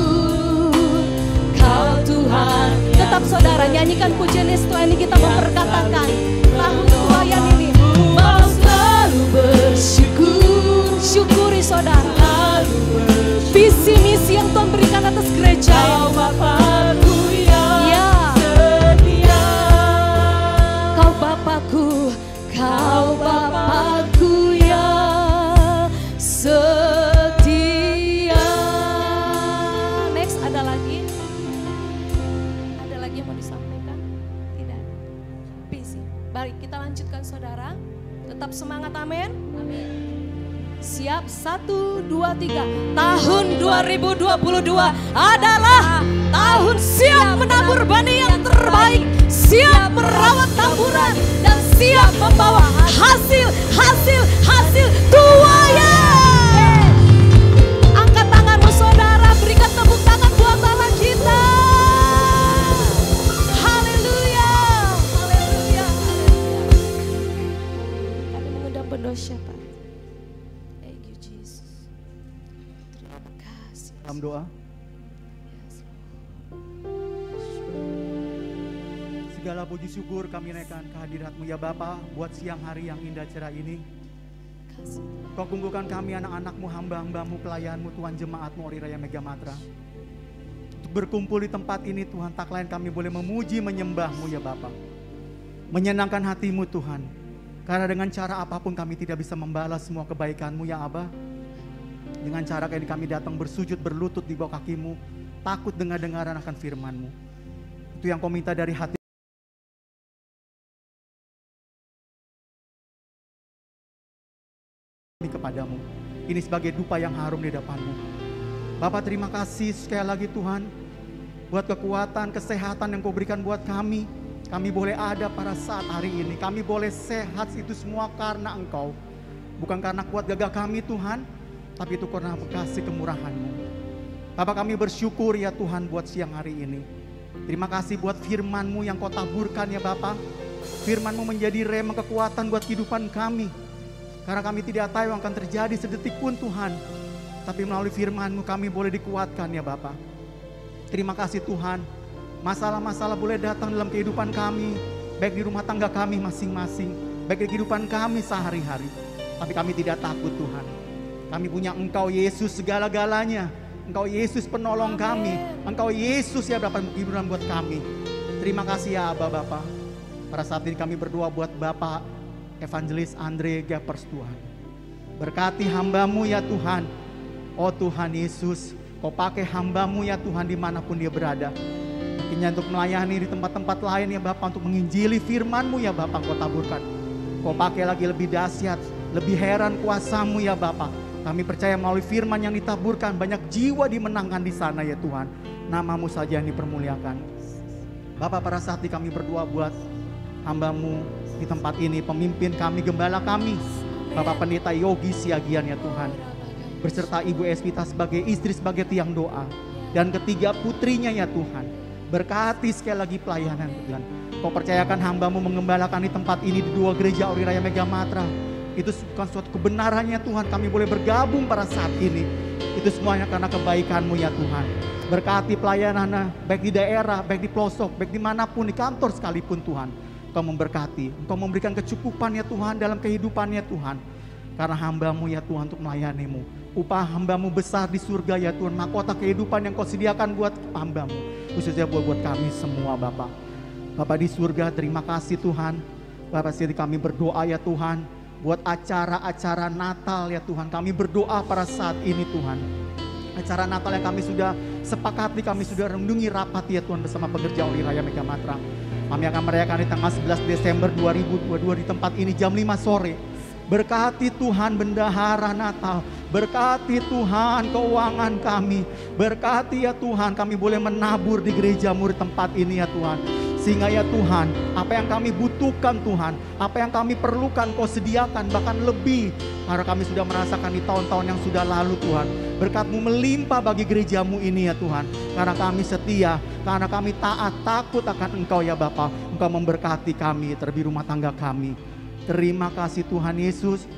Tuhan, tetap saudara nyanyikan pujian Tuhan ini, kita memperkatakan tahun tuayan ini mau selalu bersyukur. Syukuri saudara visi misi yang Tuhan berikan atas gereja. Kau Bapakku yang setia, Kau Bapakku, Kau Bapakku yang setia. Next, ada lagi? Yang mau disampaikan? Tidak. Visi. Baik, kita lanjutkan saudara. Tetap semangat, amin. Amin. Siap, 1, 2, 3. Tahun 2022 adalah tahun siap menabur benih yang terbaik, siap merawat taburan dan siap membawa hasil tuayan. Angkat tanganmu saudara, berikan tepuk tangan buat Allah kita. Siapa? Thank you Jesus. Terima kasih. Dalam doa. Segala puji syukur kami naikkan kehadirat-Mu ya Bapa buat siang hari yang indah cerah ini. Kau kumpulkan kami anak-anak-Mu, hamba-hamba-Mu, pelayan-Mu, Tuhan jemaat-Mu Ori Raya Mega Matra. Untuk berkumpul di tempat ini Tuhan, tak lain kami boleh memuji menyembah-Mu ya Bapa. Menyenangkan hati-Mu Tuhan. Karena dengan cara apapun kami tidak bisa membalas semua kebaikan-Mu ya Abah. Dengan cara kayak kami datang bersujud, berlutut di bawah kaki-Mu, takut dengar-dengaran akan firman-Mu. Itu yang Kau minta dari hati kami kepadamu. Ini sebagai dupa yang harum di depan-Mu. Bapak terima kasih sekali lagi Tuhan, buat kekuatan, kesehatan yang Kau berikan buat kami. Kami boleh ada pada saat hari ini. Kami boleh sehat, itu semua karena Engkau. Bukan karena kuat gagah kami Tuhan, tapi itu karena kasih kemurahan-Mu. Bapak kami bersyukur ya Tuhan buat siang hari ini. Terima kasih buat firman-Mu yang Kau taburkan ya Bapak. Firman-Mu menjadi rema kekuatan buat kehidupan kami. Karena kami tidak tahu yang akan terjadi sedetik pun Tuhan. Tapi melalui firman-Mu kami boleh dikuatkan ya Bapak. Terima kasih Tuhan. Masalah-masalah boleh datang dalam kehidupan kami, baik di rumah tangga kami masing-masing, baik di kehidupan kami sehari-hari. Tapi kami tidak takut Tuhan. Kami punya Engkau Yesus segala-galanya. Engkau Yesus penolong kami. Engkau Yesus yang dapat hiburan buat kami. Terima kasih ya Abah Bapak. Pada saat ini kami berdoa buat Bapak Evangelis Andre Gapers Tuhan. Berkati hamba-Mu ya Tuhan. Oh Tuhan Yesus, Kau pakai hamba-Mu ya Tuhan dimanapun dia berada. Kiranya untuk melayani di tempat-tempat lain ya Bapak, untuk menginjili firman-Mu ya Bapak, Engkau taburkan. Kau pakai lagi lebih dahsyat, lebih heran kuasa-Mu ya Bapak. Kami percaya melalui firman yang ditaburkan, banyak jiwa dimenangkan di sana ya Tuhan. Nama-Mu saja yang dipermuliakan. Bapak, pada saat ini kami berdoa buat hamba-Mu di tempat ini, pemimpin kami, gembala kami, Bapak Pendeta Yogi Siagian ya Tuhan, berserta Ibu Espita sebagai istri, sebagai tiang doa, dan ketiga putrinya ya Tuhan. Berkati sekali lagi pelayanan Tuhan. Kau percayakan hamba-Mu mengembalakan di tempat ini di 2 gereja Ori Raya Mega Matra. Itu bukan suatu kebenarannya Tuhan, kami boleh bergabung pada saat ini. Itu semuanya karena kebaikan-Mu ya Tuhan. Berkati pelayanan baik di daerah, baik di pelosok, baik dimanapun, di kantor sekalipun Tuhan. Engkau memberkati, Engkau memberikan kecukupan ya Tuhan dalam kehidupannya Tuhan. Karena hamba-Mu ya Tuhan untuk melayani-Mu. Upah hamba-Mu besar di surga ya Tuhan. Mahkota kehidupan yang Kau sediakan buat hamba-Mu. Khususnya buat kami semua Bapak. Bapak di surga, terima kasih Tuhan. Bapak sendiri kami berdoa ya Tuhan. Buat acara-acara Natal ya Tuhan. Kami berdoa pada saat ini Tuhan. Acara Natal yang kami sudah sepakati, kami sudah rendungi rapat ya Tuhan bersama pekerja Ori Raya Mega Matra. Kami akan merayakan di tanggal 11 Desember 2022 di tempat ini jam 5 sore. Berkati Tuhan bendahara Natal, berkati Tuhan keuangan kami, berkati ya Tuhan kami boleh menabur di gereja-Mu di tempat ini ya Tuhan. Sehingga ya Tuhan, apa yang kami butuhkan Tuhan, apa yang kami perlukan Kau sediakan bahkan lebih. Karena kami sudah merasakan di tahun-tahun yang sudah lalu Tuhan. Berkat-Mu melimpah bagi gereja-Mu ini ya Tuhan. Karena kami setia, karena kami taat, takut akan Engkau ya Bapa. Engkau memberkati kami, terlebih rumah tangga kami. Terima kasih Tuhan Yesus.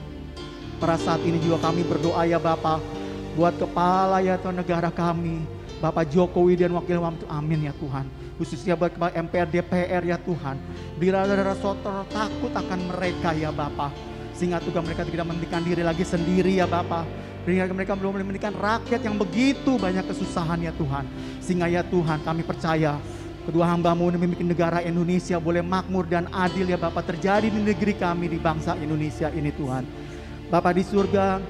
Pada saat ini juga kami berdoa ya Bapa, buat kepala ya Tuhan negara kami, Bapak Jokowi dan Wakil Wamtu, amin ya Tuhan. Khususnya buat kepala MPR DPR ya Tuhan. Bila-bila sotor takut akan mereka ya Bapa. Sehingga juga mereka tidak mementingkan diri lagi sendiri ya Bapa. Sehingga mereka belum mementingkan rakyat yang begitu banyak kesusahan ya Tuhan. Sehingga ya Tuhan kami percaya kedua hamba-Mu memimpin negara Indonesia boleh makmur dan adil ya Bapak terjadi di negeri kami, di bangsa Indonesia ini Tuhan. Bapak di surga,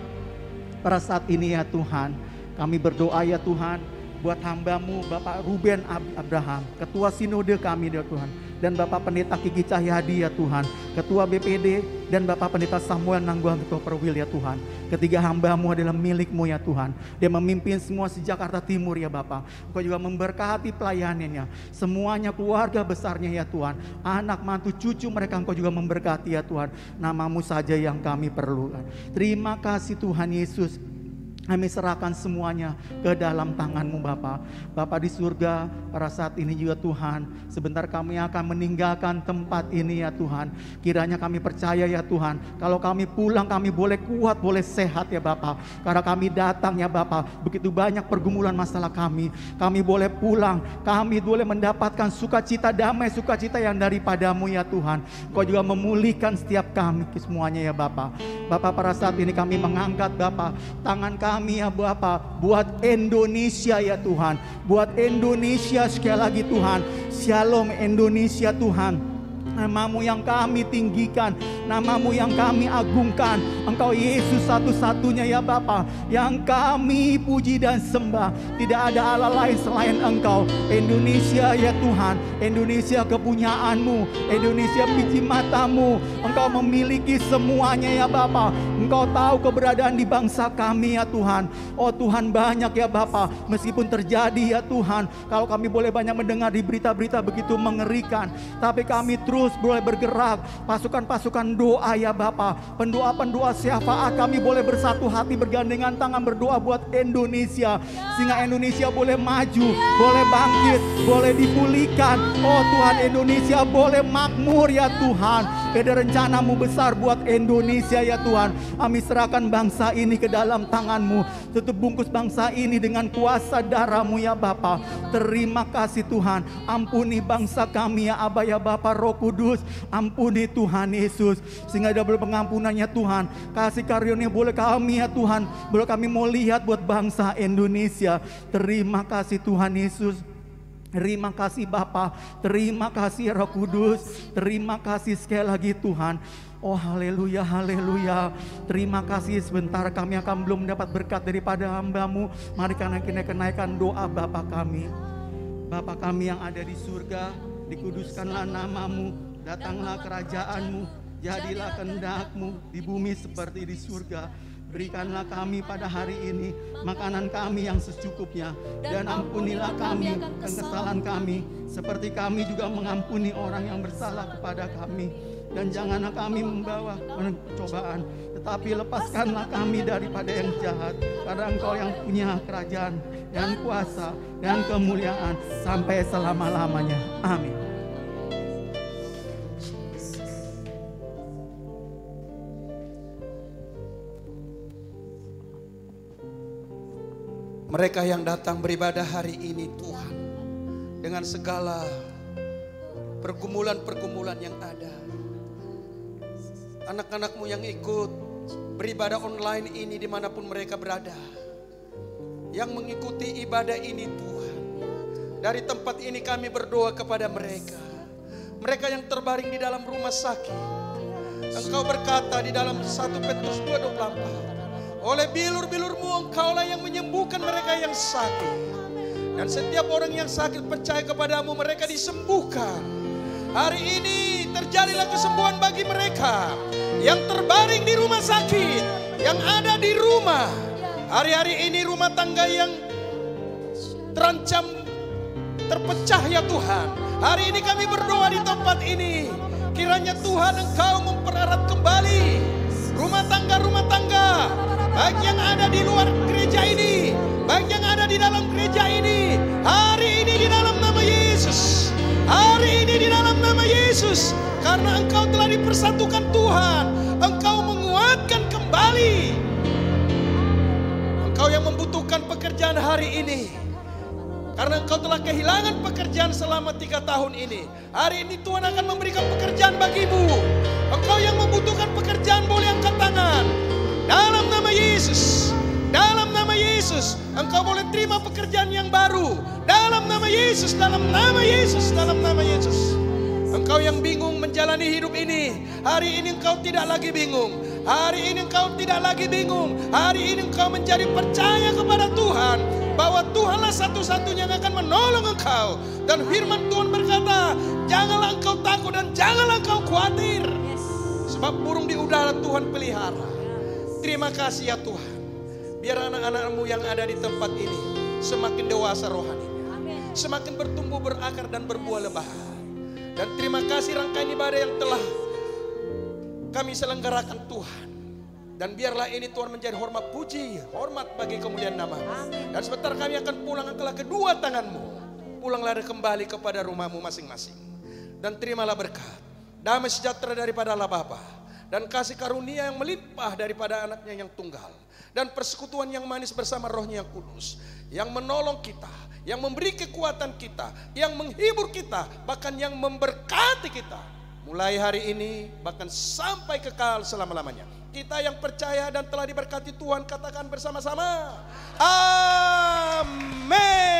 pada saat ini ya Tuhan, kami berdoa ya Tuhan, buat hamba-Mu Bapak Ruben Abraham, Ketua Sinode kami ya Tuhan, dan Bapak Pendeta Kiki Cahyadi ya Tuhan, Ketua BPD, dan Bapak Pendeta Samuel Nangguang, Ketua Perwil ya Tuhan. Ketiga hamba-Mu adalah milik-Mu ya Tuhan. Dia memimpin semua si Jakarta Timur ya Bapak. Engkau juga memberkati pelayanannya, semuanya keluarga besarnya ya Tuhan. Anak, mantu, cucu mereka Engkau juga memberkati ya Tuhan. Nama-Mu saja yang kami perlukan. Terima kasih Tuhan Yesus. Kami serahkan semuanya ke dalam tangan-Mu Bapa. Bapa di surga, pada saat ini juga Tuhan, sebentar kami akan meninggalkan tempat ini ya Tuhan. Kiranya kami percaya ya Tuhan, kalau kami pulang kami boleh kuat, boleh sehat ya Bapa. Karena kami datang ya Bapa, begitu banyak pergumulan masalah kami. Kami boleh pulang, kami boleh mendapatkan sukacita damai, sukacita yang daripada-Mu ya Tuhan. Kau juga memulihkan setiap kami semuanya ya Bapa. Bapa, pada saat ini kami mengangkat Bapa, tangan kami ya Bapa, buat Indonesia ya Tuhan, buat Indonesia sekali lagi Tuhan. Shalom Indonesia Tuhan. Nama-Mu yang kami tinggikan, nama-Mu yang kami agungkan. Engkau Yesus satu-satunya ya Bapa, yang kami puji dan sembah. Tidak ada Allah lain selain Engkau. Indonesia ya Tuhan, Indonesia kepunyaan-Mu, Indonesia biji mata-Mu. Engkau memiliki semuanya ya Bapa. Engkau tahu keberadaan di bangsa kami ya Tuhan. Oh Tuhan, banyak ya Bapa, meskipun terjadi ya Tuhan, kalau kami boleh banyak mendengar di berita-berita begitu mengerikan, tapi kami terus boleh bergerak, pasukan-pasukan doa ya Bapa, pendoa-pendoa syafaat, kami boleh bersatu hati, bergandengan tangan berdoa buat Indonesia, sehingga Indonesia boleh maju, boleh bangkit, boleh dipulihkan. Oh Tuhan, Indonesia boleh makmur ya Tuhan. Ada rencana-Mu besar buat Indonesia ya Tuhan. Kami serahkan bangsa ini ke dalam tangan-Mu. Tutup bungkus bangsa ini dengan kuasa darah-Mu ya Bapa. Terima kasih Tuhan. Ampuni bangsa kami ya Aba ya Bapa, Roh Kudus. Ampuni Tuhan Yesus, sehingga ada pengampunannya Tuhan. Kasih karunia boleh kami ya Tuhan, boleh kami mau lihat buat bangsa Indonesia. Terima kasih Tuhan Yesus. Terima kasih Bapa, terima kasih Roh Kudus, terima kasih sekali lagi Tuhan. Oh haleluya, haleluya. Terima kasih, sebentar kami akan belum mendapat berkat daripada hamba-Mu. Mari kita naikkan doa Bapa kami. Bapa kami yang ada di surga, dikuduskanlah namamu, datanglah kerajaanmu, jadilah kehendak-Mu di bumi seperti di surga. Berikanlah kami pada hari ini makanan kami yang secukupnya, dan ampunilah kami kesalahan kami, seperti kami juga mengampuni orang yang bersalah kepada kami. Dan janganlah kami membawa pencobaan, tetapi lepaskanlah kami daripada yang jahat. Karena Engkau yang punya kerajaan dan kuasa dan kemuliaan sampai selama-lamanya. Amin. Mereka yang datang beribadah hari ini Tuhan, dengan segala pergumulan-pergumulan yang ada, anak-anak-Mu yang ikut beribadah online ini dimanapun mereka berada, yang mengikuti ibadah ini Tuhan, dari tempat ini kami berdoa kepada mereka, mereka yang terbaring di dalam rumah sakit. Engkau berkata di dalam 1 Petrus 2:24, oleh bilur-bilur-Mu Engkaulah yang menyembuhkan mereka yang sakit. Dan setiap orang yang sakit percaya kepada-Mu, mereka disembuhkan. Hari ini terjadilah kesembuhan bagi mereka yang terbaring di rumah sakit, yang ada di rumah. Hari-hari ini rumah tangga yang terancam terpecah ya Tuhan. Hari ini kami berdoa di tempat ini, kiranya Tuhan Engkau mempererat kembali rumah tangga, baik yang ada di luar gereja ini, baik yang ada di dalam gereja ini. Hari ini di dalam nama Yesus, hari ini di dalam nama Yesus, karena Engkau telah dipersatukan Tuhan, Engkau menguatkan kembali. Engkau yang membutuhkan pekerjaan hari ini, karena Engkau telah kehilangan pekerjaan selama 3 tahun ini. Hari ini Tuhan akan memberikan pekerjaan bagimu. Engkau yang membutuhkan pekerjaan boleh angkat tangan. Dalam nama Yesus, dalam nama Yesus, engkau boleh terima pekerjaan yang baru. Dalam nama Yesus, dalam nama Yesus, dalam nama Yesus. Engkau yang bingung menjalani hidup ini, hari ini engkau tidak lagi bingung. Hari ini engkau tidak lagi bingung. Hari ini engkau menjadi percaya kepada Tuhan, bahwa Tuhanlah satu-satunya yang akan menolong engkau. Dan firman Tuhan berkata, janganlah engkau takut dan janganlah engkau khawatir, sebab burung di udara Tuhan pelihara. Terima kasih ya Tuhan. Biar anak-anak-Mu yang ada di tempat ini semakin dewasa rohaninya, semakin bertumbuh, berakar dan berbuah lebat. Dan terima kasih rangkaian ibadah yang telah kami selenggarakan Tuhan. Dan biarlah ini Tuhan menjadi hormat puji, hormat bagi kemuliaan nama-Mu. Dan sebentar kami akan pulang, angkatlah kedua tangan-Mu, pulanglah kembali kepada rumah-Mu masing-masing. Dan terimalah berkat, damai sejahtera daripada Allah Bapa, dan kasih karunia yang melimpah daripada anaknya yang tunggal, dan persekutuan yang manis bersama Roh-Nya yang kudus, yang menolong kita, yang memberi kekuatan kita, yang menghibur kita, bahkan yang memberkati kita, mulai hari ini bahkan sampai kekal selama-lamanya. Kita yang percaya dan telah diberkati Tuhan katakan bersama-sama, amin.